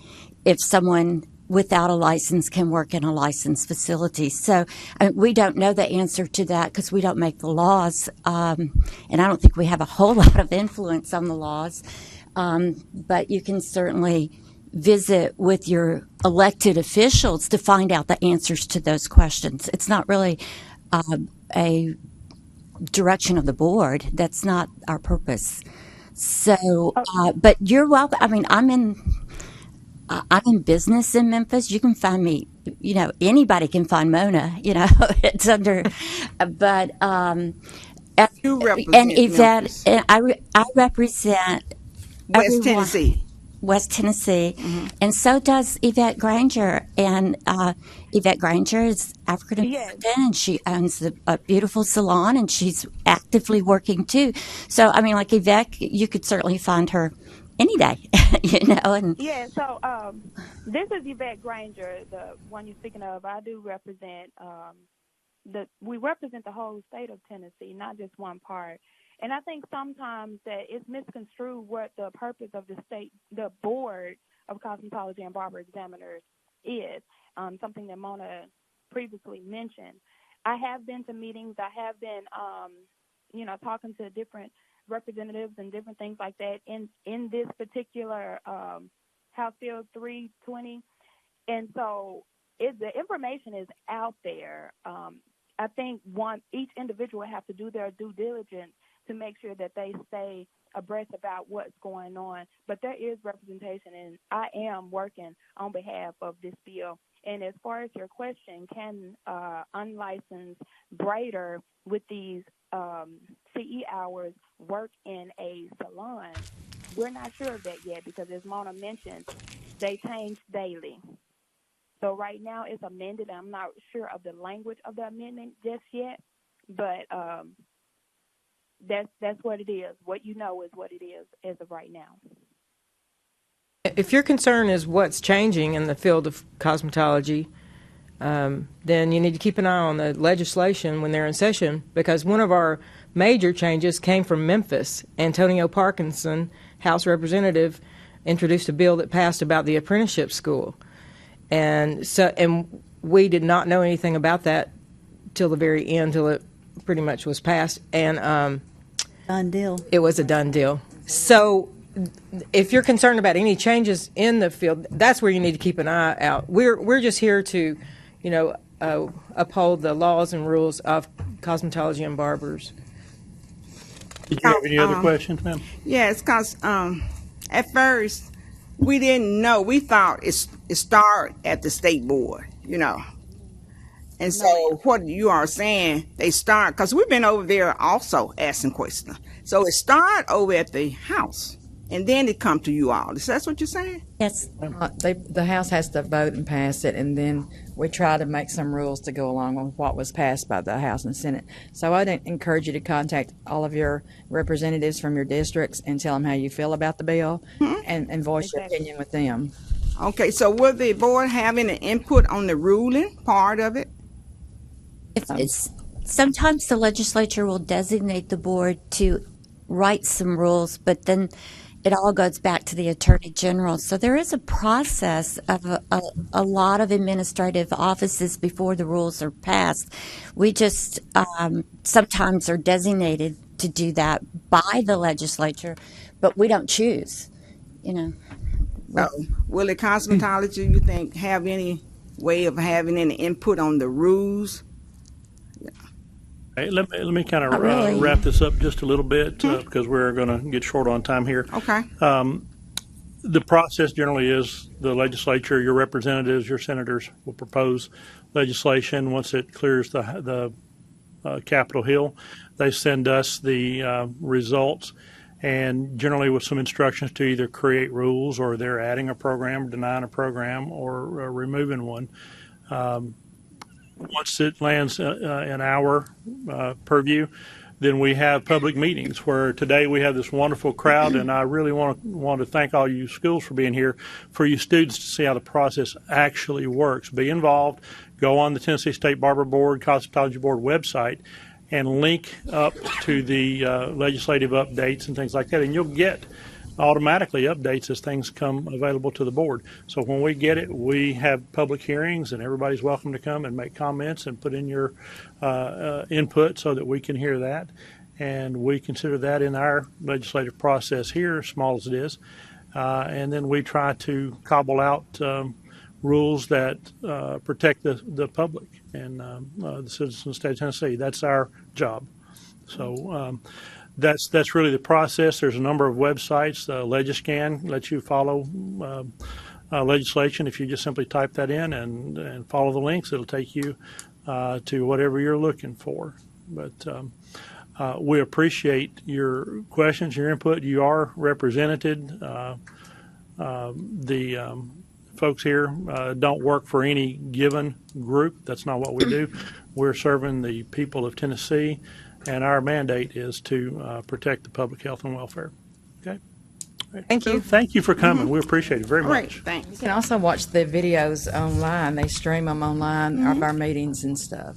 if someone without a license can work in a licensed facility. So we don't know the answer to that because we don't make the laws, and I don't think we have a whole lot of influence on the laws. But you can certainly visit with your elected officials to find out the answers to those questions. It's not really a direction of the board. That's not our purpose. So, but you're welcome. I mean, I'm in business in Memphis. You can find me, you know, anybody can find Mona, you know, it's under, but, You represent and Yvette, Memphis. and I represent West Tennessee. West Tennessee, and so does Yvette Granger. And Yvette Granger is African American, and she owns a beautiful salon, and she's actively working too. So, I mean, like Yvette, you could certainly find her any day, you know. And So this is Yvette Granger, the one you're speaking of. I do represent we represent the whole state of Tennessee, not just one part. And I think sometimes that it's misconstrued what the purpose of the Board of Cosmetology and Barber Examiners is, something that Mona previously mentioned. I have been to meetings. I have been, talking to different representatives and different things like that in this particular House Bill 320. And so the information is out there. I think each individual will have to do their due diligence to make sure that they stay abreast about what's going on. But there is representation, and I am working on behalf of this bill. And as far as your question, can unlicensed braider with these CE hours work in a salon? We're not sure of that yet because, as Mona mentioned, they change daily. So right now it's amended. I'm not sure of the language of the amendment just yet, but that's what it is. What you know is what it is as of right now. If your concern is what's changing in the field of cosmetology, then you need to keep an eye on the legislation when they're in session, because one of our major changes came from Memphis. Antonio Parkinson, House Representative, introduced a bill that passed about the apprenticeship school. And we did not know anything about that till the very end, till it pretty much was passed. And Done deal. it was a done deal. So if you're concerned about any changes in the field, that's where you need to keep an eye out. We're just here to, uphold the laws and rules of cosmetology and barbers. Did you have any other questions, ma'am? Yes, because at first we didn't know. We thought it started at the state board, And so what you are saying, they start, because we've been over there also asking questions. So it started over at the house, and then it come to you all. Is that what you're saying? Yes. The House has to vote and pass it, and then we try to make some rules to go along with what was passed by the House and Senate. So I'd encourage you to contact all of your representatives from your districts and tell them how you feel about the bill, and voice your opinion with them. Okay, so will the board have any input on the ruling part of it? Sometimes the legislature will designate the board to write some rules, but then it all goes back to the attorney general. So there is a process of a lot of administrative offices before the rules are passed. We just sometimes are designated to do that by the legislature, but we don't choose, Will the cosmetology, you think, have any way of having any input on the rules? Hey, let me kind of really. wrap this up just a little bit because we're going to get short on time here. Okay. The process generally is the legislature, your representatives, your senators will propose legislation. Once it clears the Capitol Hill, they send us the results, and generally with some instructions to either create rules, or they're adding a program, denying a program, or removing one. Once it lands in our purview, then we have public meetings where today we have this wonderful crowd, and I really want to thank all you schools for being here, for you students to see how the process actually works. Be involved. Go on the Tennessee State Barber Board, Cosmetology Board website, and link up to the legislative updates and things like that, and you'll get automatically updates as things come available to the board. So when we get it, we have public hearings, and everybody's welcome to come and make comments and put in your input so that we can hear that. And we consider that in our legislative process here, small as it is. And then we try to cobble out rules that protect the public and the citizens of the state of Tennessee. That's our job. So that's really the process. There's a number of websites. Legiscan lets you follow legislation. If you just simply type that in and follow the links, it'll take you to whatever you're looking for. But we appreciate your questions, your input. You are represented. The folks here don't work for any given group. That's not what we do. We're serving the people of Tennessee, and our mandate is to protect the public health and welfare. Okay? Thank you. Thank you for coming. We appreciate it very much. Great, thanks. You can also watch the videos online. They stream them online of our meetings and stuff.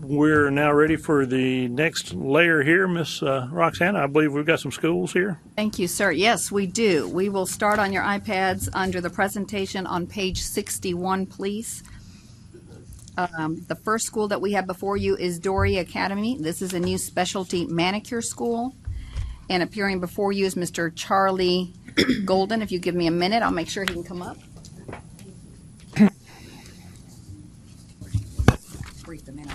We're now ready for the next layer here. Miss Roxanna, I believe we've got some schools here. Thank you, sir. Yes, we do. We will start on your iPads under the presentation on page 61, please. The first school that we have before you is Dory Academy. This is a new specialty manicure school. And appearing before you is Mr. Charlie Golden. If you give me a minute, I'll make sure he can come up. Brief them in.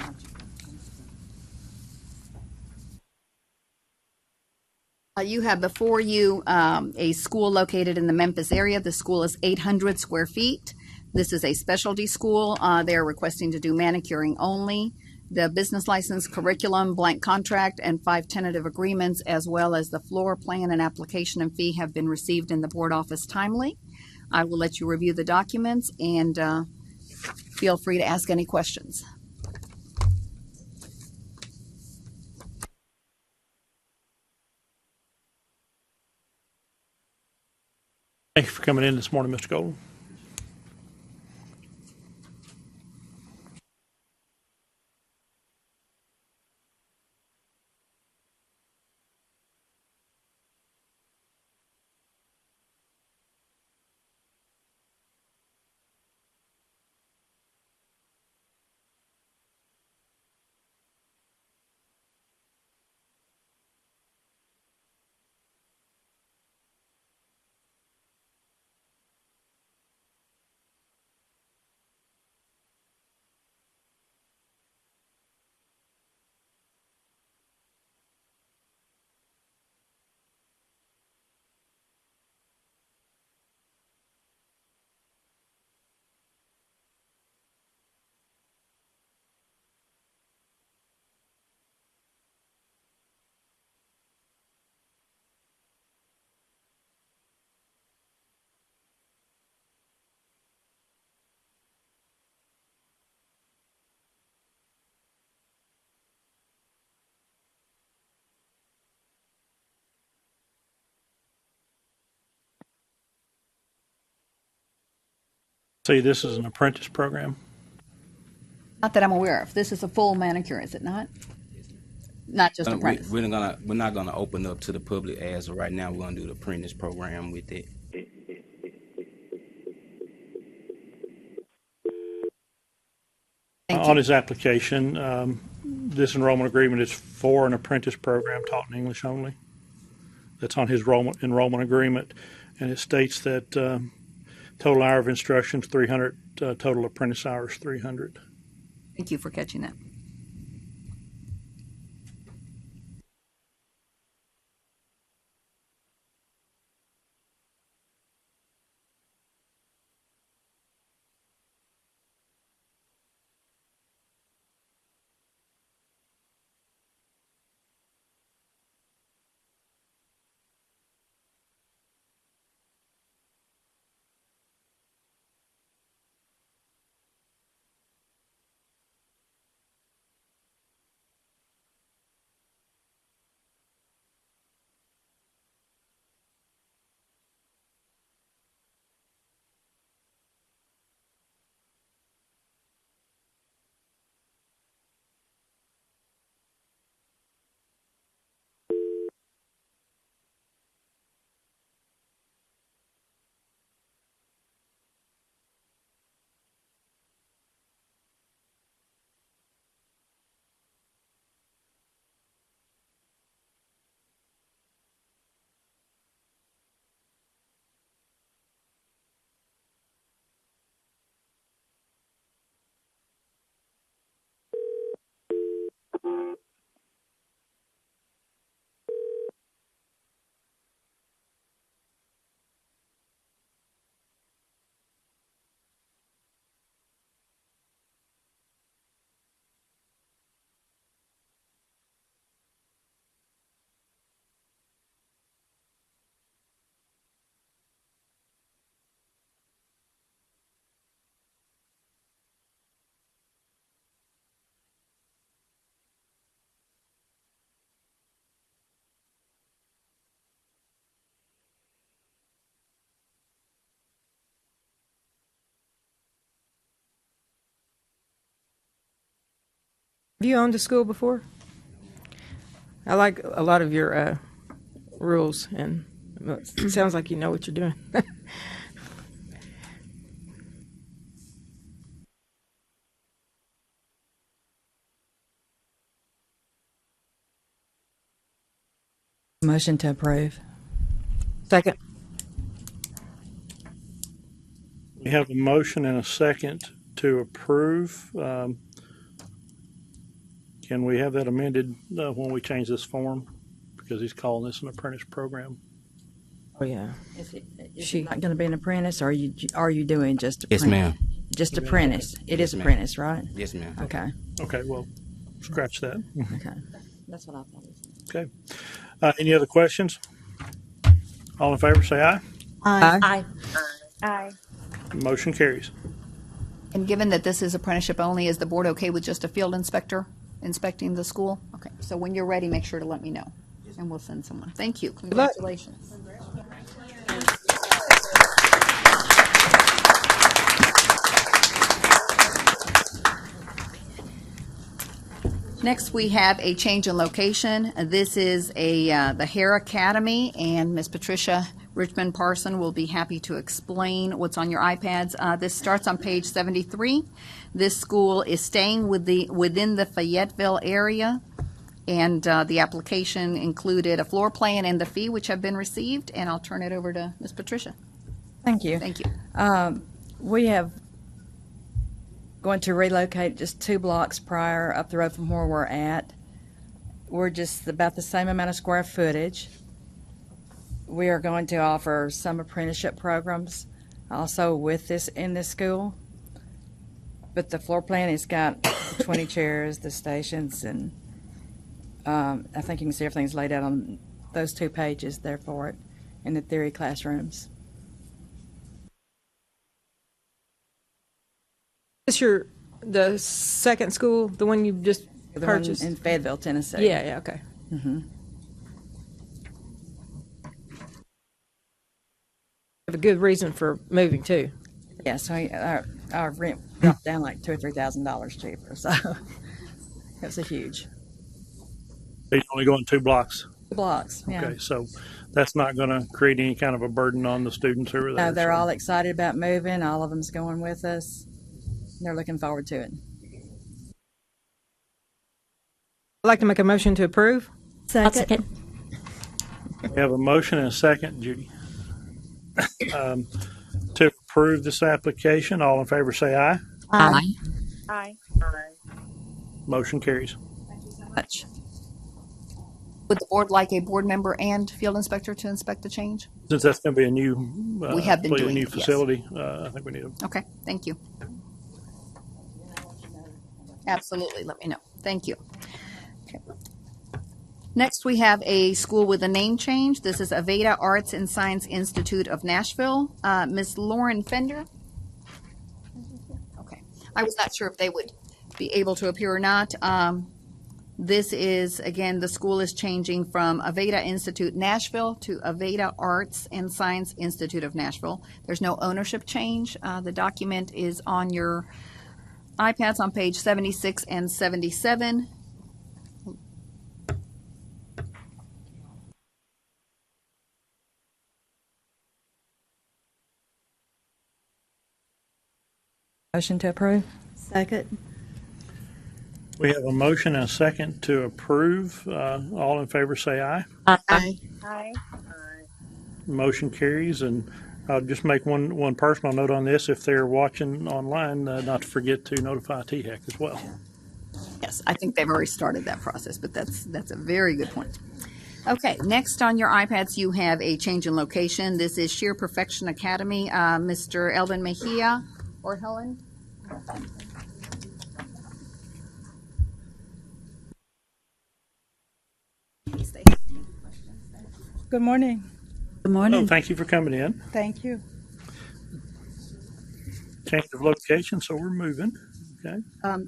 You have before you a school located in the Memphis area. The school is 800 square feet. This is a specialty school. They're requesting to do manicuring only. The business license, curriculum, blank contract, and 5 tentative agreements, as well as the floor plan and application and fee, have been received in the board office timely. I will let you review the documents and feel free to ask any questions. Thank you for coming in this morning, Mr. Golden. See, this is an apprentice program. Not that I'm aware of. This is a full manicure, is it not? Not just apprentice. We're not gonna open up to the public as of right now. We're gonna do the apprentice program with it. Thank On you. his application, this enrollment agreement is for an apprentice program taught in English only. That's on his enrollment agreement, and it states that total hour of instruction is 300, total apprentice hours 300. Thank you for catching that. Have you owned a school before? I like a lot of your rules, and it sounds like you know what you're doing. Motion to approve. Second. We have a motion and a second to approve. Can we have that amended when we change this form? Because he's calling this an apprentice program. Oh yeah. Is she not going to be an apprentice, or are you doing just Yes, apprentice? ma'am. Just apprentice. It Yes, is ma'am. apprentice, right? Yes, ma'am. Okay. Okay, well, scratch that. Okay. That's what I thought. Okay. Any other questions? All in favor, say aye. Aye. Aye. Motion carries. And given that this is apprenticeship only, is the board okay with just a field inspector inspecting the school? Okay, so when you're ready, make sure to let me know, and we'll send someone. Thank you. luck. Congratulations. Next, we have a change in location. This is the Hair Academy, and Ms. Patricia Richmond Parson will be happy to explain what's on your iPads. This starts on page 73. This school is staying within the Fayetteville area, and the application included a floor plan and the fee, which have been received. And I'll turn it over to Ms. Patricia. Thank you. Thank you. We have going to relocate just 2 blocks prior up the road from where we're at. We're just about the same amount of square footage. We are going to offer some apprenticeship programs also with this in this school. But the floor plan has got 20 chairs, the stations, and I think you can see everything's laid out on those 2 pages there for it in the theory classrooms. Is your the second school the one you just The one purchased? in Fayetteville, Tennessee. Yeah, okay. Mm-hmm. Have a good reason for moving too. Yeah, so our rent dropped down like $2,000 or $3,000 cheaper. So it was a huge He's only going 2 blocks. blocks. Yeah. Okay, so that's not going to create any kind of a burden on the students over there. No, they're so. all excited about moving. All of them's going with us. They're looking forward to it. I'd like to make a motion to approve. Second. We have a motion and a second, Judy. To approve this application, all in favor say aye. Aye. Aye. Motion carries. Much. Would the board like a board member and field inspector to inspect the change? Since that's going to be a new, We have been completely doing new it, yes. facility, I think we need a Okay, thank you. Absolutely, let me know. Thank you. Okay. Next, we have a school with a name change. This is Aveda Arts and Science Institute of Nashville. Ms. Lauren Fender. Okay, I was not sure if they would be able to appear or not. This is, again, the school is changing from Aveda Institute Nashville to Aveda Arts and Science Institute of Nashville. There's no ownership change. The document is on your iPads on page 76 and 77. Motion to approve. Second. We have a motion and a second to approve. All in favor say aye. Aye. Aye. Motion carries, and I'll just make one personal note on this. If they're watching online, not to forget to notify THEC as well. Yes, I think they've already started that process, but that's a very good point. Okay, next on your iPads, you have a change in location. This is Sheer Perfection Academy. Mr. Elvin Mejia or Helen? Good morning. Good morning. Oh, thank you for coming in. Thank you. Change of location, so we're moving. Okay.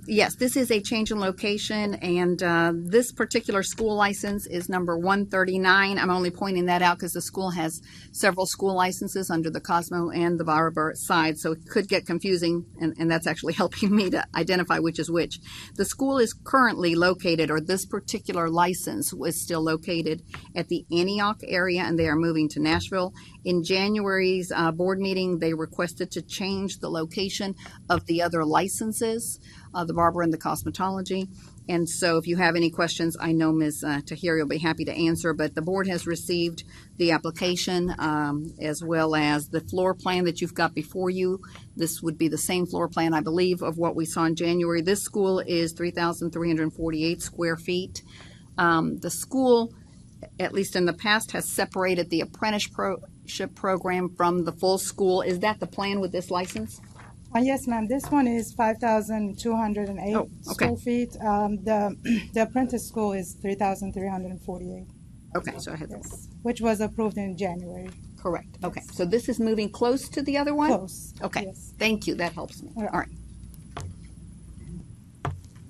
Yes, this is a change in location, and this particular school license is number 139. I'm only pointing that out because the school has several school licenses under the Cosmo and the Barber side, so it could get confusing, and that's actually helping me to identify which is which. The school is currently located, or this particular license was still located at the Antioch area, and they are moving to Nashville. In January's board meeting, they requested to change the location of the other licenses, the Barber and the Cosmetology. And so if you have any questions, I know Ms. Tahiri will be happy to answer, but the board has received the application as well as the floor plan that you've got before you. This would be the same floor plan, I believe, of what we saw in January. This school is 3,348 square feet. The school, at least in the past, has separated the apprenticeship program from the full school. Is that the plan with this license? Yes, ma'am. This one is 5,208 square feet. The apprentice school is 3,348. Okay, so I had that. Yes, which was approved in January. Correct. Okay, so this is moving close to the other one? Close. Okay, Yes. thank you. That helps me. All right.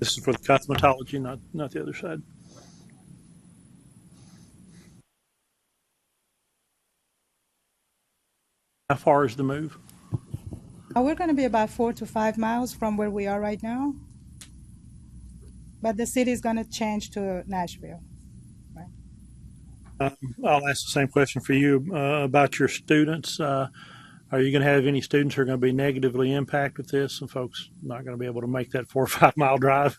This is for the cosmetology, not the other side. How far is the move? We're going to be about 4 to 5 miles from where we are right now. But the city is going to change to Nashville. I'll ask the same question for you about your students. Are you going to have any students who are going to be negatively impacted with this, and folks not going to be able to make that 4 or 5 mile drive?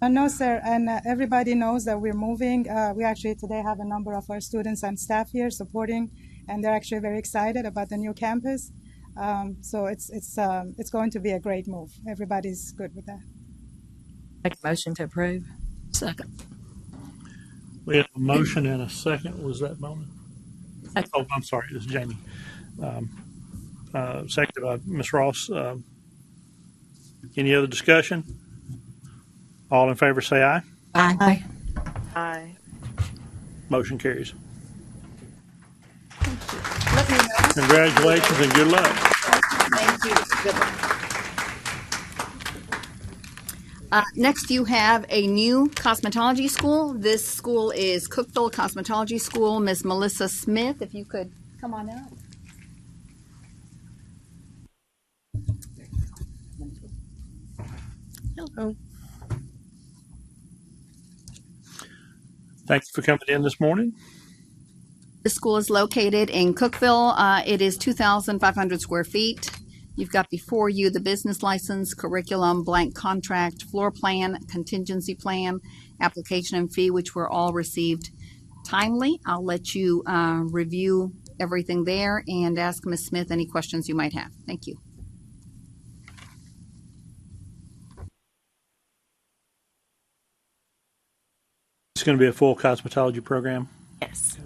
No, sir. And everybody knows that we're moving. We actually today have a number of our students and staff here supporting, and they're actually very excited about the new campus. So it's going to be a great move. Everybody's good with that. Make a motion to approve. Second. We have a motion and a second. Was that Mona? Oh, I'm sorry. This is Jamie. Seconded by Ms. Ross. Any other discussion? All in favor say aye. Aye. Aye. Motion carries. Let me know. Congratulations and good luck. Thank you. Good luck. Next, you have a new cosmetology school. This school is Cookville Cosmetology School. Ms. Melissa Smith, if you could come on out. Hello. Thank you for coming in this morning. The school is located in Cookville. It is 2,500 square feet. You've got before you the business license, curriculum, blank contract, floor plan, contingency plan, application and fee, which were all received timely. I'll let you review everything there and ask Ms. Smith any questions you might have. Thank you. It's going to be a full cosmetology program. Yes.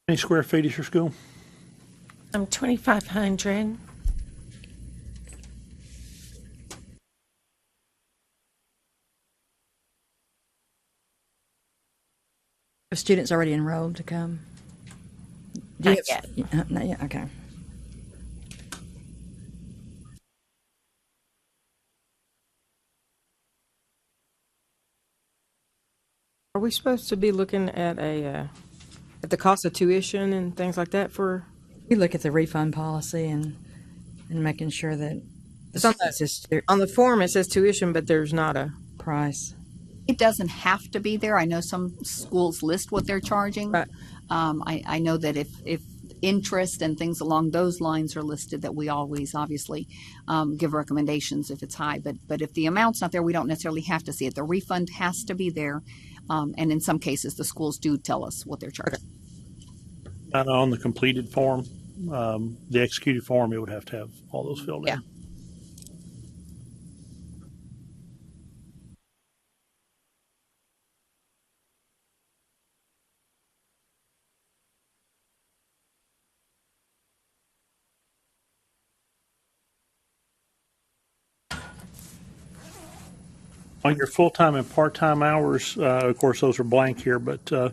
How many square feet is your school? 2,500. Are students already enrolled to come? Not yet. Not yet, okay. Are we supposed to be looking at at the cost of tuition and things like that for? We look at the refund policy and making sure that On the form it says tuition, but there's not a price. It doesn't have to be there. I know some schools list what they're charging. Right. I know that if interest and things along those lines are listed, that we always obviously give recommendations if it's high. But if the amount's not there, we don't necessarily have to see it. The refund has to be there. And in some cases, the schools do tell us what they're charging. Not on the completed form. The executed form, it would have to have all those filled in. On your full-time and part-time hours, of course, those are blank here, but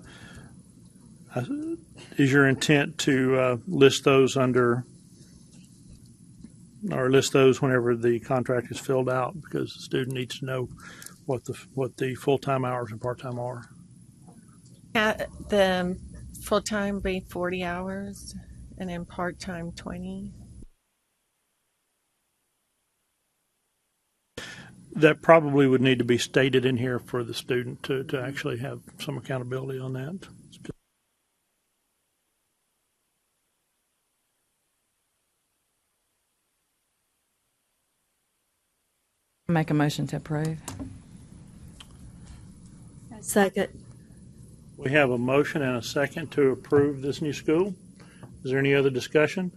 is your intent to list those under, or list those whenever the contract is filled out? Because the student needs to know what the full-time hours and part-time are. The full-time be 40 hours and then part-time 20. that probably would need to be stated in here for the student to actually have some accountability on that. Make a motion to approve. Second. We have a motion and a second to approve this new school. Is there any other discussion?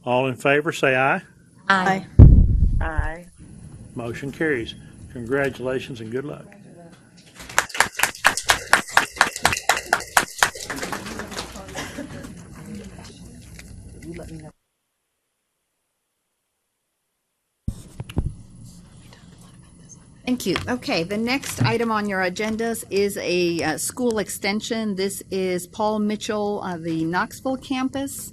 All in favor, say aye. Aye. Aye. Motion carries. Congratulations and good luck. Thank you. Okay, the next item on your agendas is a school extension. This is Paul Mitchell, the Knoxville campus.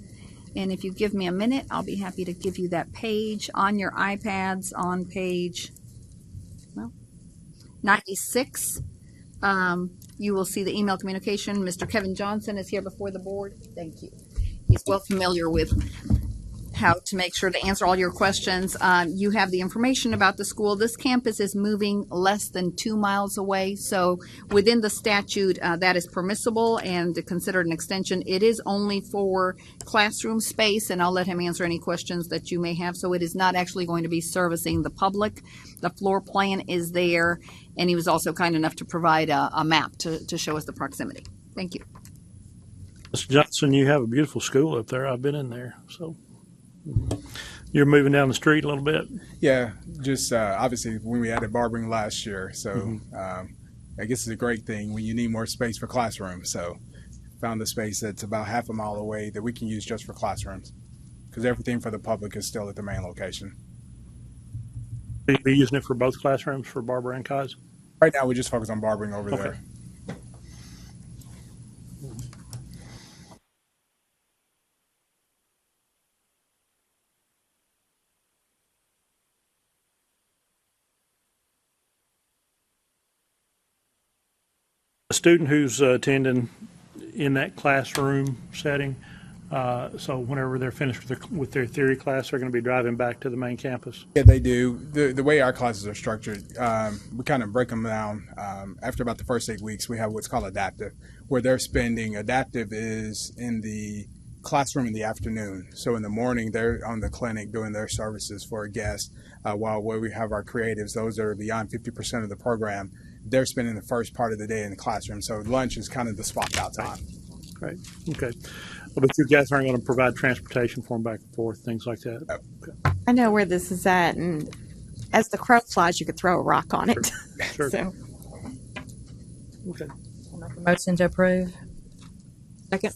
And if you give me a minute, I'll be happy to give you that page on your iPads on page 96. You will see the email communication. Mr. Kevin Johnson is here before the board. Thank you. He's well familiar with how to make sure to answer all your questions. You have the information about the school. This campus is moving less than 2 miles away, so within the statute, that is permissible and considered an extension. It is only for classroom space, and I'll let him answer any questions that you may have. So it is not actually going to be servicing the public. The floor plan is there, and he was also kind enough to provide a map to show us the proximity. Thank you. Mr. Johnson, you have a beautiful school up there. I've been in there, so. You're moving down the street a little bit. Yeah, just obviously when we added barbering last year, so I guess it's a great thing when you need more space for classrooms. So found a space that's about half a mile away that we can use just for classrooms, because everything for the public is still at the main location. Will you be using it for both classrooms, for Barber and Cos? Right now we just focus on barbering over there. A student who's attending in that classroom setting, so whenever they're finished with their theory class, they're going to be driving back to the main campus? Yeah, they do. The way our classes are structured, we kind of break them down. After about the first 8 weeks, we have what's called adaptive, where they're spending, adaptive is in the classroom in the afternoon. So in the morning, they're on the clinic doing their services for a guest, while where we have our creatives, those that are beyond 50% of the program, they're spending the first part of the day in the classroom. So lunch is kind of the swap out time. Right. Okay. Well, but you guys aren't going to provide transportation for them back and forth, things like that? No. Okay. I know where this is at, and as the crow flies, you could throw a rock on it. Sure. So. Okay. Motion to approve. Second.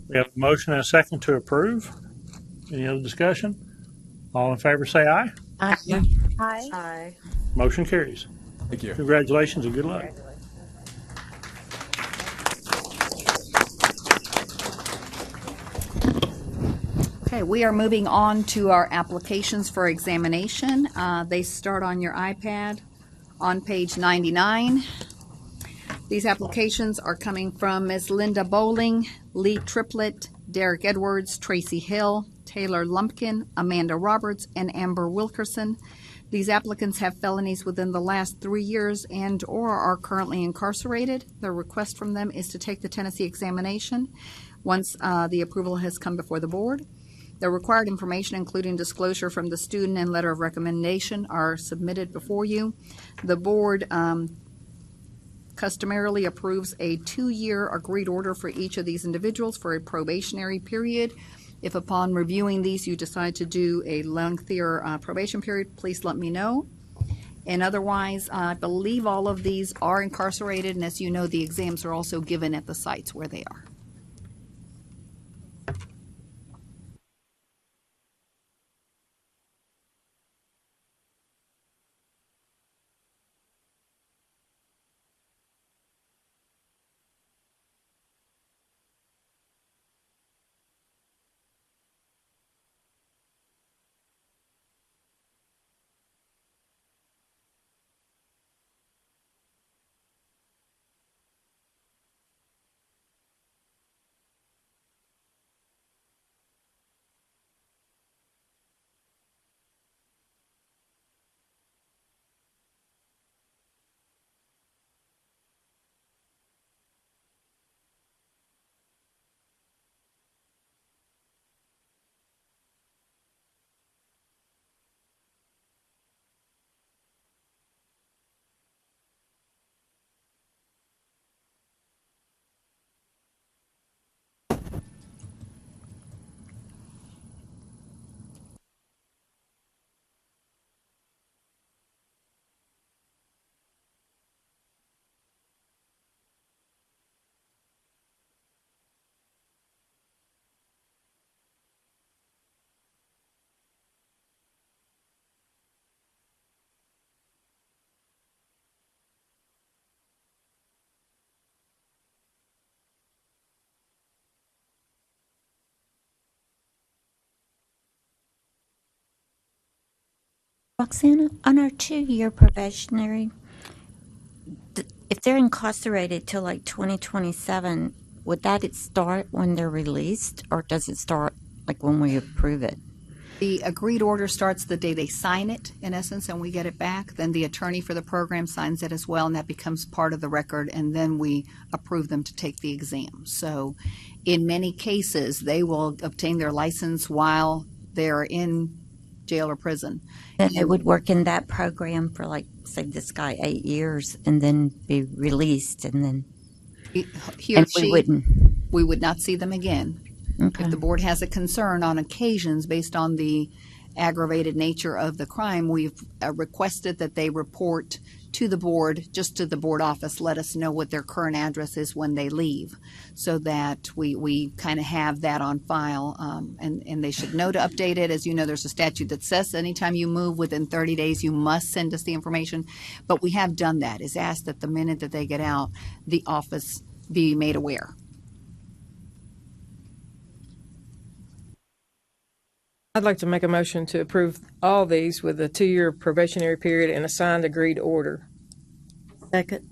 We have a motion and a second to approve. Any other discussion? All in favor say aye. Aye. Aye. Aye. Motion carries. Thank you. Congratulations and good luck. Okay, we are moving on to our applications for examination. They start on your iPad on page 99. These applications are coming from Ms. Linda Bowling, Lee Triplett, Derek Edwards, Tracy Hill, Taylor Lumpkin, Amanda Roberts, and Amber Wilkerson. These applicants have felonies within the last 3 years and or are currently incarcerated. The request from them is to take the Tennessee examination once the approval has come before the board. The required information, including disclosure from the student and letter of recommendation, are submitted before you. The board customarily approves a 2-year agreed order for each of these individuals for a probationary period. If upon reviewing these you decide to do a lengthier probation period, please let me know. And otherwise, I believe all of these are incarcerated, and as you know, the exams are also given at the sites where they are. Roxana, on our 2-year probationary, if they're incarcerated till like 2027, would that start when they're released, or does it start like when we approve it? The agreed order starts the day they sign it, in essence, and we get it back. Then the attorney for the program signs it as well, and that becomes part of the record, and then we approve them to take the exam. So in many cases, they will obtain their license while they're in jail or prison. Then it would work in that program for, like, say, this guy 8 years and then be released, and then He or and she, we wouldn't. we would not see them again. Okay. If the board has a concern on occasions based on the aggravated nature of the crime, we've requested that they report to the board, just to the board office, let us know what their current address is when they leave, so that we kind of have that on file, and they should know to update it. As you know, there's a statute that says anytime you move within 30 days, you must send us the information, but we have done that, is asked that the minute that they get out, the office be made aware. I'd like to make a motion to approve all these with a 2-year probationary period and a signed agreed order. Second.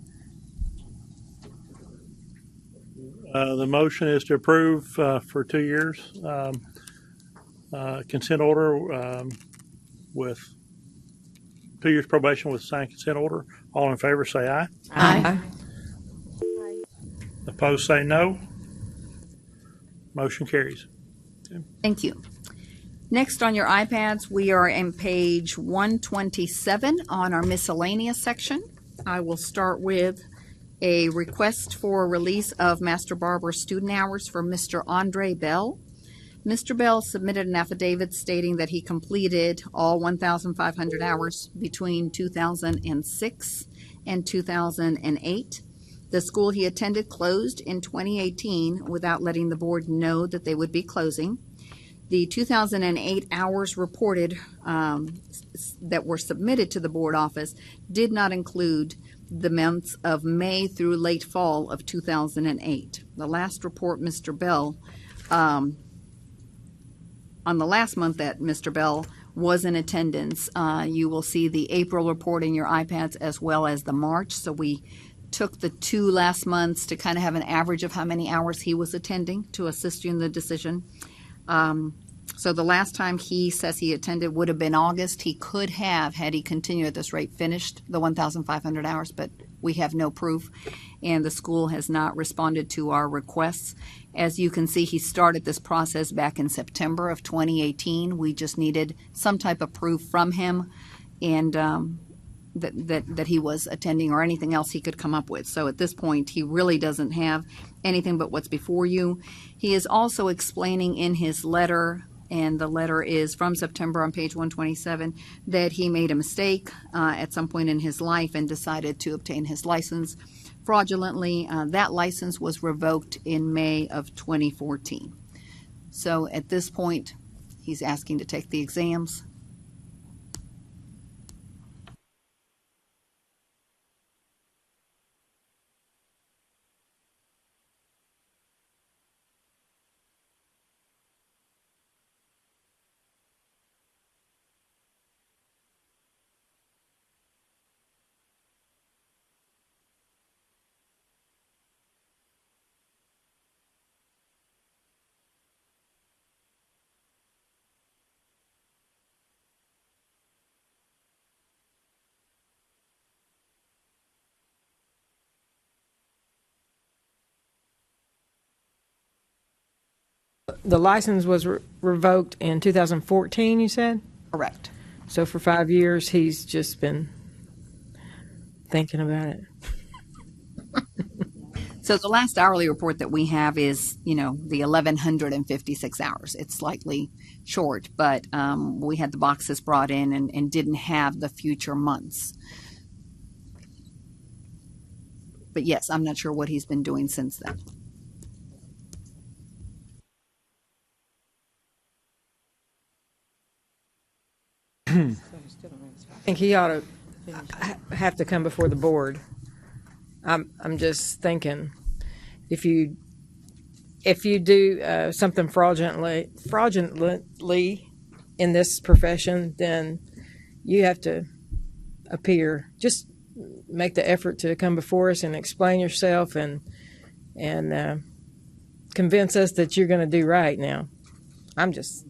The motion is to approve for 2 years. Consent order with 2 years probation with signed consent order. All in favor say aye. Aye. Opposed say no. Motion carries. Thank you. Next on your iPads, we are in page 127 on our miscellaneous section. I will start with a request for release of Master Barber student hours for Mr. Andre Bell. Mr. Bell submitted an affidavit stating that he completed all 1,500 hours between 2006 and 2008. The school he attended closed in 2018 without letting the board know that they would be closing. The 2008 hours reported that were submitted to the board office did not include the months of May through late fall of 2008. The last report, Mr. Bell, on the last month that Mr. Bell was in attendance, you will see the April report in your iPads as well as the March. So we took the 2 last months to kind of have an average of how many hours he was attending to assist you in the decision. So the last time he says he attended would have been August. He could have, had he continued at this rate, finished the 1,500 hours, but we have no proof, and the school has not responded to our requests. As you can see, he started this process back in September of 2018. We just needed some type of proof from him, and that he was attending or anything else he could come up with. So at this point, he really doesn't have anything but what's before you. He is also explaining in his letter, and the letter is from September on page 127, that he made a mistake at some point in his life and decided to obtain his license fraudulently. That license was revoked in May of 2014. So at this point, he's asking to take the exams. The license was revoked in 2014, you said? Correct. So for 5 years, he's just been thinking about it. So the last hourly report that we have is, the 1,156 hours. It's slightly short, but we had the boxes brought in and didn't have the future months. But yes, I'm not sure what he's been doing since then. I think he ought to have to come before the board. I'm just thinking, if you do something fraudulently in this profession, then you have to appear. Just make the effort to come before us and explain yourself and convince us that you're going to do right now. I'm just,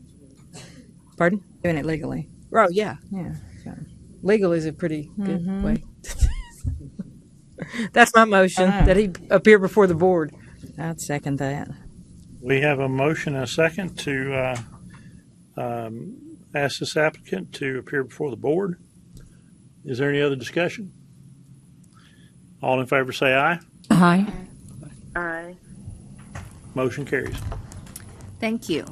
pardon? Doing it legally. Oh, yeah. Yeah. So. Legal is a pretty good way. That's my motion, that he appear before the board. I'd second that. We have a motion and a second to ask this applicant to appear before the board. Is there any other discussion? All in favor say aye. Aye. Aye. Motion carries. Thank you.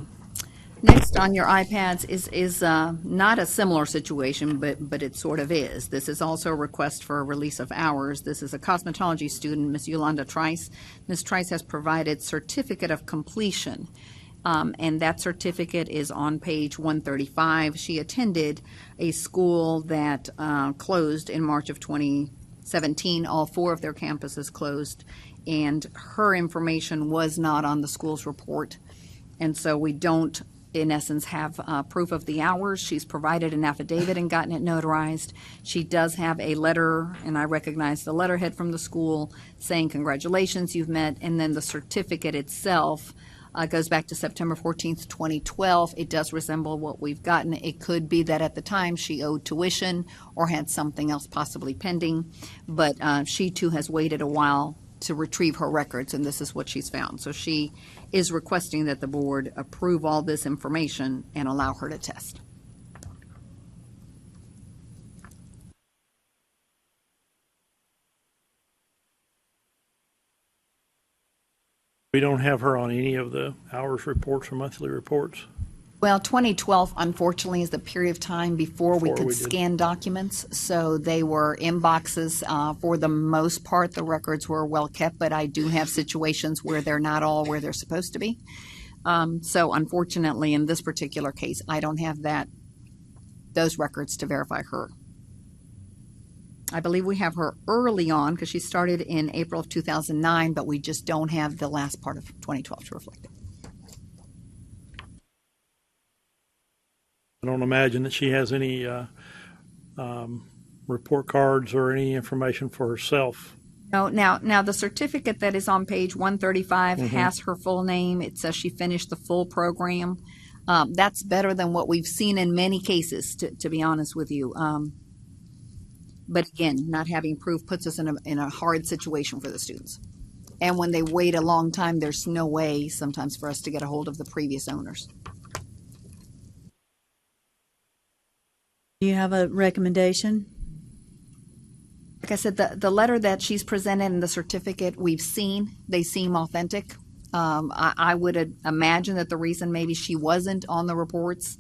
Next on your iPads is not a similar situation, but it sort of is. This is also a request for a release of hours. This is a cosmetology student, Ms. Yolanda Trice. Ms. Trice has provided certificate of completion, and that certificate is on page 135. She attended a school that closed in March of 2017. All 4 of their campuses closed, and her information was not on the school's report. And so we don't, in essence, have proof of the hours. She's provided an affidavit and gotten it notarized. She does have a letter, and I recognize the letterhead from the school saying, congratulations, you've met. And then the certificate itself goes back to September 14th, 2012. It does resemble what we've gotten. It could be that at the time she owed tuition or had something else possibly pending, but she too has waited a while to retrieve her records, and this is what she's found. So she is requesting that the board approve all this information and allow her to test. We don't have her on any of the hours reports or monthly reports. Well, 2012, unfortunately, is the period of time before we could did. scan documents, so they were in boxes. For the most part, the records were well kept, but I do have situations where they're not all where they're supposed to be. So unfortunately, in this particular case, I don't have those records to verify her. I believe we have her early on because she started in April of 2009, but we just don't have the last part of 2012 to reflect it. I don't imagine that she has any report cards or any information for herself. No, now the certificate that is on page 135 has her full name. It says she finished the full program. That's better than what we've seen in many cases, to be honest with you. But again, not having proof puts us in a hard situation for the students. And when they wait a long time, there's no way sometimes for us to get a hold of the previous owners. Do you have a recommendation? Like I said, the letter that she's presented and the certificate we've seen, they seem authentic. I would imagine that the reason maybe she wasn't on the reports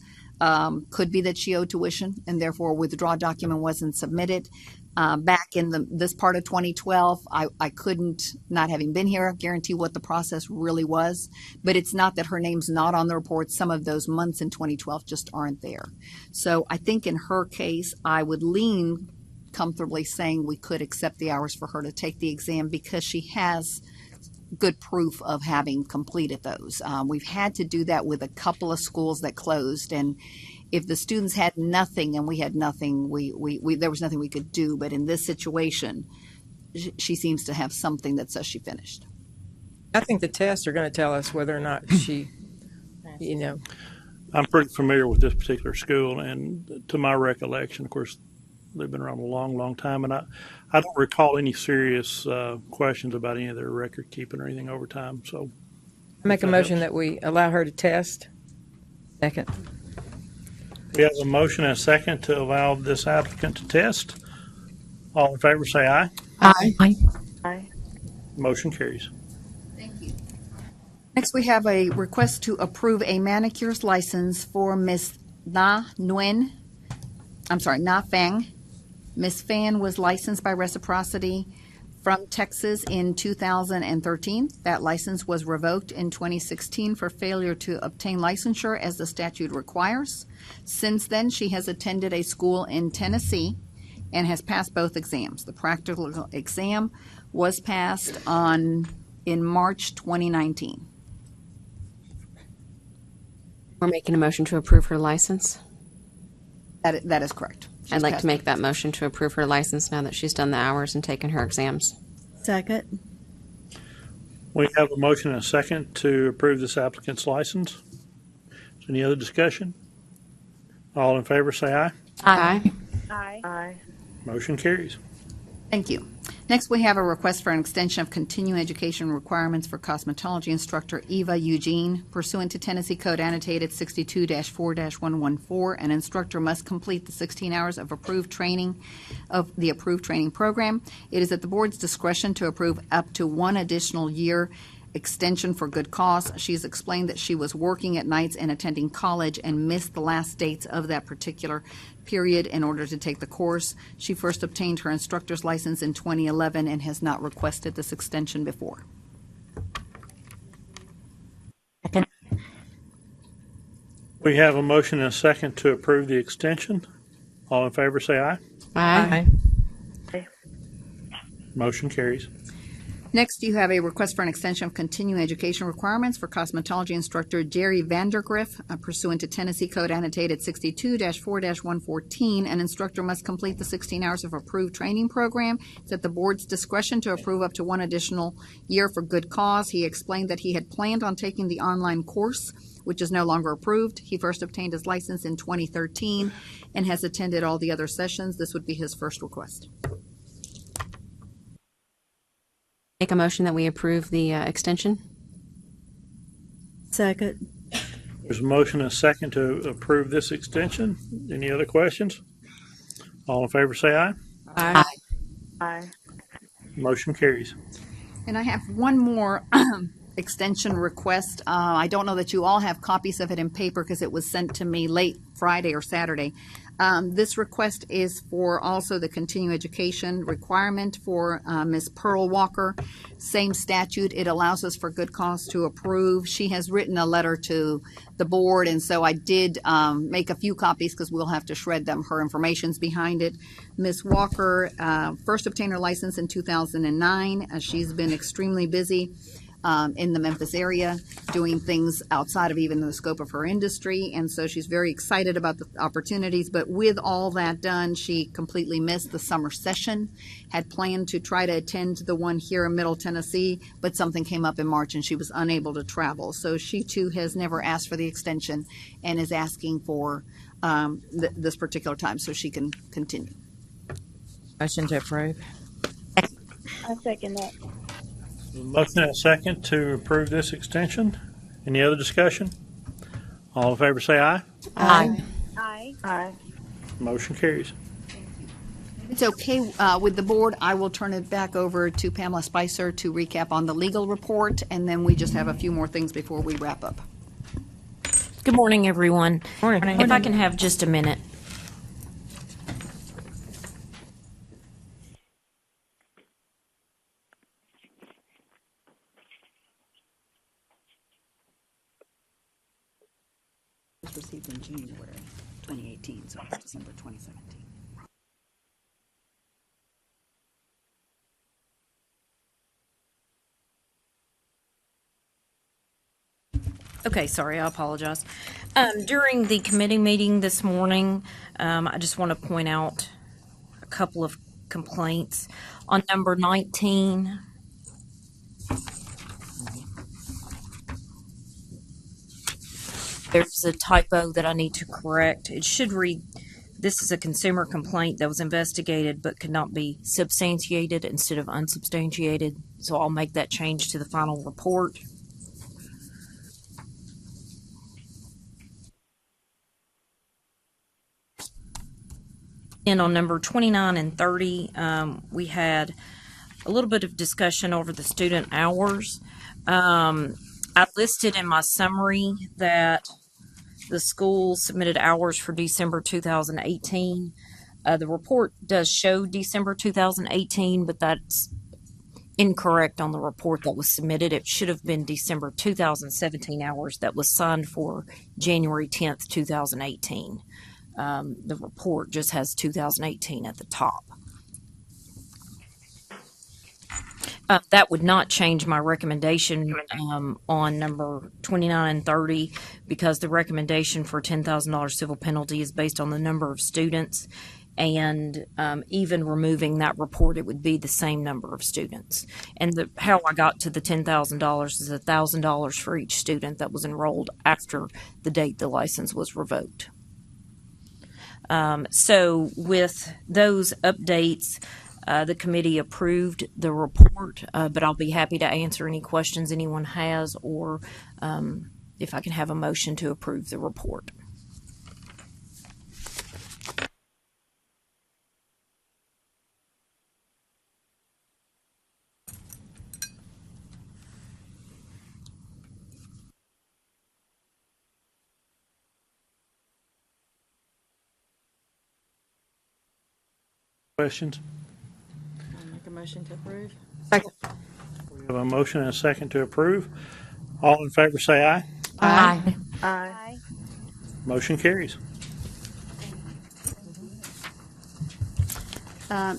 could be that she owed tuition and therefore a withdrawal document wasn't submitted. Back in this part of 2012, I couldn't, not having been here, guarantee what the process really was. But it's not that her name's not on the report. Some of those months in 2012 just aren't there. So I think in her case, I would lean comfortably saying we could accept the hours for her to take the exam because she has good proof of having completed those. We've had to do that with a couple of schools that closed, and if the students had nothing and we had nothing, there was nothing we could do. But in this situation, she seems to have something that says she finished. I think the tests are going to tell us whether or not she, I'm pretty familiar with this particular school, and to my recollection, of course, they've been around a long, long time, and I don't recall any serious questions about any of their record keeping or anything over time. So, make a motion that we allow her to test. Second. We have a motion and a second to allow this applicant to test. All in favor say aye. Aye. Aye. Motion carries. Thank you. Next, we have a request to approve a manicures license for Miss Na Fang. Miss Fan was licensed by Reciprocity from Texas in 2013. That license was revoked in 2016 for failure to obtain licensure as the statute requires. Since then, she has attended a school in Tennessee and has passed both exams. The practical exam was passed in March 2019. We're making a motion to approve her license. That is correct. I'd like passed to make that motion to approve her license now that she's done the hours and taken her exams. Second. We have a motion and a second to approve this applicant's license. Any other discussion? All in favor say aye. Aye. Aye. Motion carries. Thank you. Next, we have a request for an extension of continuing education requirements for cosmetology instructor Eva Eugene. Pursuant to Tennessee Code annotated 62-4-114, an instructor must complete the 16 hours of approved training of the approved training program. It is at the board's discretion to approve up to one additional year extension for good cause. She's explained that she was working at nights and attending college and missed the last dates of that particular period in order to take the course. She first obtained her instructor's license in 2011 and has not requested this extension before. We have a motion and a second to approve the extension. All in favor say aye. Aye. Motion carries. Next, you have a request for an extension of continuing education requirements for cosmetology instructor Jerry Vandergriff. Pursuant to Tennessee Code annotated 62-4-114, an instructor must complete the 16 hours of approved training program. It's at the board's discretion to approve up to one additional year for good cause. He explained that he had planned on taking the online course, which is no longer approved. He first obtained his license in 2013 and has attended all the other sessions. This would be his first request. Make a motion that we approve the extension. Second. There's a motion and a second to approve this extension. Any other questions? All in favor say aye. Aye. Aye. Motion carries. And I have one more extension request. I don't know that you all have copies of it in paper because it was sent to me late Friday or Saturday. This request is for also the continuing education requirement for Ms. Pearl Walker. Same statute. It allows us for good cause to approve. She has written a letter to the board, and so I did make a few copies because we'll have to shred them. Her information's behind it. Ms. Walker first obtained her license in 2009. She's been extremely busy in the Memphis area, doing things outside of even the scope of her industry, and so she's very excited about the opportunities. But with all that done, she completely missed the summer session, had planned to try to attend the one here in Middle Tennessee, but something came up in March and she was unable to travel. So she too has never asked for the extension and is asking for this particular time so she can continue. Motion to approve. I second that. Motion and a second to approve this extension. Any other discussion? All in favor say aye. Aye. Aye. Aye. Motion carries. It's okay with the board. I will turn it back over to Pamela Spicer to recap on the legal report, and then we just have a few more things before we wrap up. Good morning, everyone. Morning. If I can have just a minute. It was received in January 2018, so it's December 2017. Okay, sorry, I apologize. During the committee meeting this morning, I just want to point out a couple of complaints. On number 19, there's a typo that I need to correct. It should read, "This is a consumer complaint that was investigated but could not be substantiated," instead of unsubstantiated. So I'll make that change to the final report. And on number 29 and 30, we had a little bit of discussion over the student hours. I listed in my summary that the school submitted hours for December 2018. The report does show December 2018, but that's incorrect on the report that was submitted. It should have been December 2017 hours that was signed for January 10th, 2018. The report just has 2018 at the top. That would not change my recommendation on number 29 and 30, because the recommendation for $10,000 civil penalty is based on the number of students, and even removing that report, it would be the same number of students. And how I got to the $10,000 is $1,000 for each student that was enrolled after the date the license was revoked. So with those updates, the committee approved the report, but I'll be happy to answer any questions anyone has, or if I can have a motion to approve the report. Questions? Make a motion to approve. Second. We have a motion and a second to approve. All in favor say aye. Aye. Aye. Motion carries.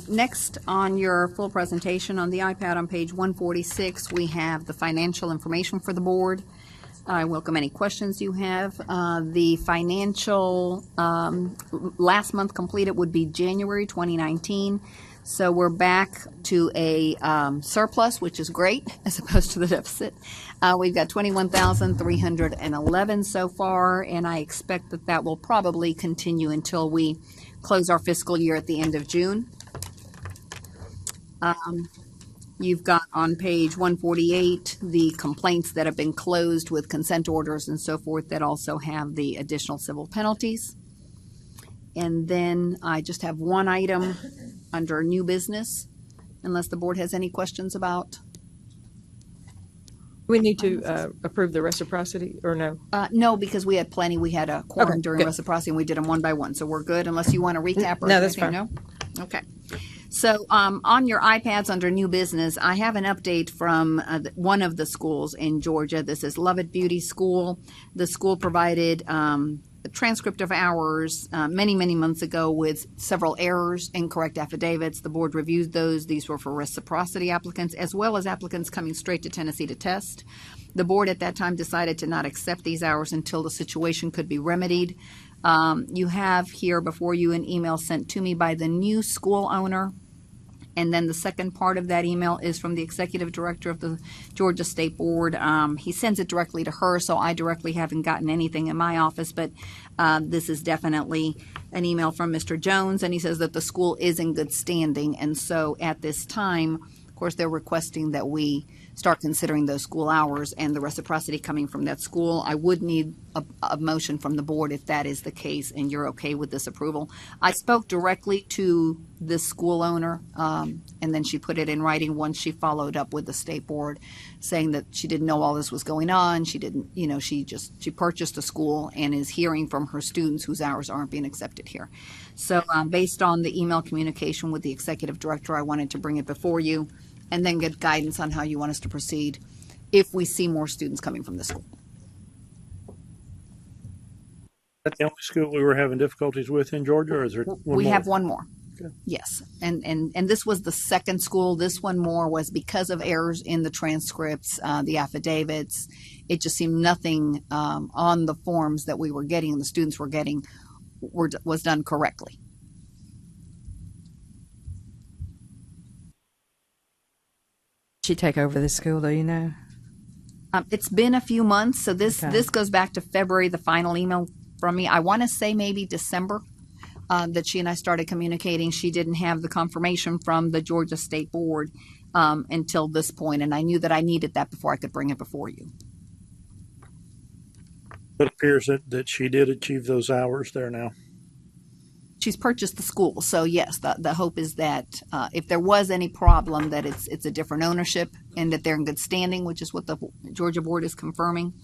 Next, on your full presentation on the iPad on page 146, we have the financial information for the board. I welcome any questions you have. The financial last month completed would be January 2019. So we're back to a surplus, which is great, as opposed to the deficit. We've got 21,311 so far, and I expect that that will probably continue until we close our fiscal year at the end of June. You've got on page 148 the complaints that have been closed with consent orders and so forth that also have the additional civil penalties. And then I just have one item under new business, unless the board has any questions about. We need to approve the reciprocity, or no? No, because we had plenty. We had a quorum Okay, during good. reciprocity, and we did them one by one, so we're good, unless you want to recap or No, that's anything. fine. No? Okay. So on your iPads under new business, I have an update from one of the schools in Georgia. This is Lovett Beauty School. The school provided a transcript of ours many months ago with several errors, incorrect affidavits. The board reviewed those. These were for reciprocity applicants, as well as applicants coming straight to Tennessee to test. The board at that time decided to not accept these hours until the situation could be remedied. You have here before you an email sent to me by the new school owner. And then the second part of that email is from the executive director of the Georgia State Board. He sends it directly to her, so I directly haven't gotten anything in my office, but this is definitely an email from Mr. Jones, and he says that the school is in good standing. And so at this time, of course, they're requesting that we start considering those school hours and the reciprocity coming from that school. I would need a motion from the board if that is the case and you're okay with this approval. I spoke directly to this school owner, and then she put it in writing once she followed up with the state board, saying that she didn't know all this was going on. She didn't, she purchased a school and is hearing from her students whose hours aren't being accepted here. So based on the email communication with the executive director, I wanted to bring it before you and then get guidance on how you want us to proceed if we see more students coming from the school. Is that the only school we were having difficulties with in Georgia, or is there one We more? have one more. Okay. Yes, and this was the second school. This one more was because of errors in the transcripts, the affidavits. It just seemed nothing on the forms that we were getting, the students were getting, was done correctly. She take over the school, do you know? It's been a few months, so this goes back to February, the final email from me. I want to say maybe December that she and I started communicating. She didn't have the confirmation from the Georgia State Board until this point, and I knew that I needed that before I could bring it before you. It appears that she did achieve those hours there now. She's purchased the school, so yes, the hope is that if there was any problem, that it's a different ownership and that they're in good standing, which is what the Georgia board is confirming.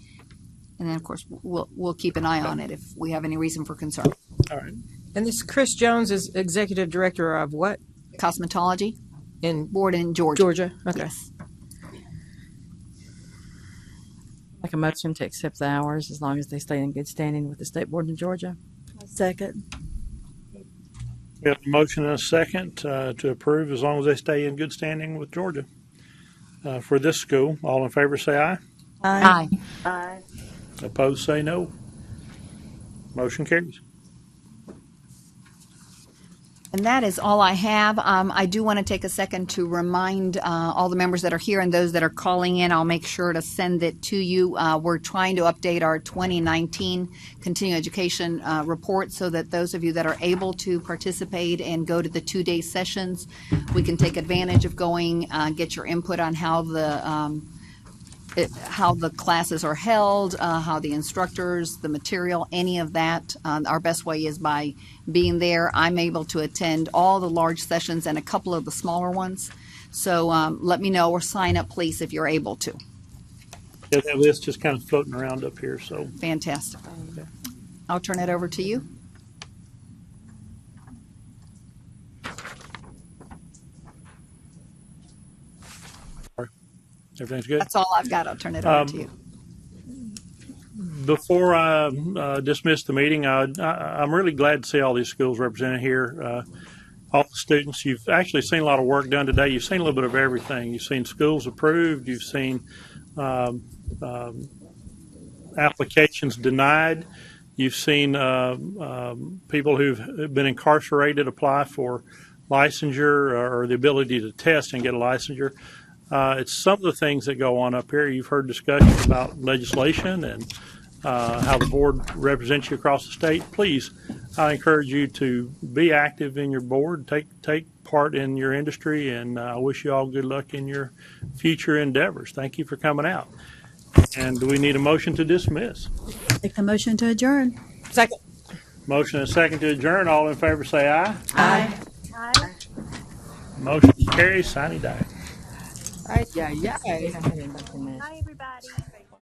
And then, of course, we'll keep an eye on it if we have any reason for concern. All right. And this Chris Jones is executive director of what? Cosmetology in board in Georgia. Georgia. Okay. Yes. Make a motion to accept the hours as long as they stay in good standing with the state board in Georgia. Second. We have a motion and a second to approve as long as they stay in good standing with Georgia. For this school, all in favor say aye. Aye. Aye. Opposed say no. Motion carries. And that is all I have. I do want to take a second to remind all the members that are here and those that are calling in. I'll make sure to send it to you. We're trying to update our 2019 continuing education report so that those of you that are able to participate and go to the 2-day sessions, we can take advantage of going, get your input on how the classes are held, how the instructors, the material, any of that. Our best way is by being there. I'm able to attend all the large sessions and a couple of the smaller ones. So let me know or sign up, please, if you're able to. Yeah, that list just kind of floating around up here. So fantastic. I'll turn it over to you. Everything's good? That's all I've got. I'll turn it over to you. Before I dismiss the meeting, I'm really glad to see all these schools represented here. All the students, you've actually seen a lot of work done today. You've seen a little bit of everything. You've seen schools approved. You've seen applications denied. You've seen people who've been incarcerated apply for licensure or the ability to test and get a licensure. It's some of the things that go on up here. You've heard discussion about legislation and how the board represents you across the state. Please, I encourage you to be active in your board, take part in your industry, and I wish you all good luck in your future endeavors. Thank you for coming out. And do we need a motion to dismiss? Make the motion to adjourn. Second. Motion and second to adjourn. All in favor say aye. Aye. Aye. Motion carries. Signing day. Ay, ay, ay. Bye, everybody.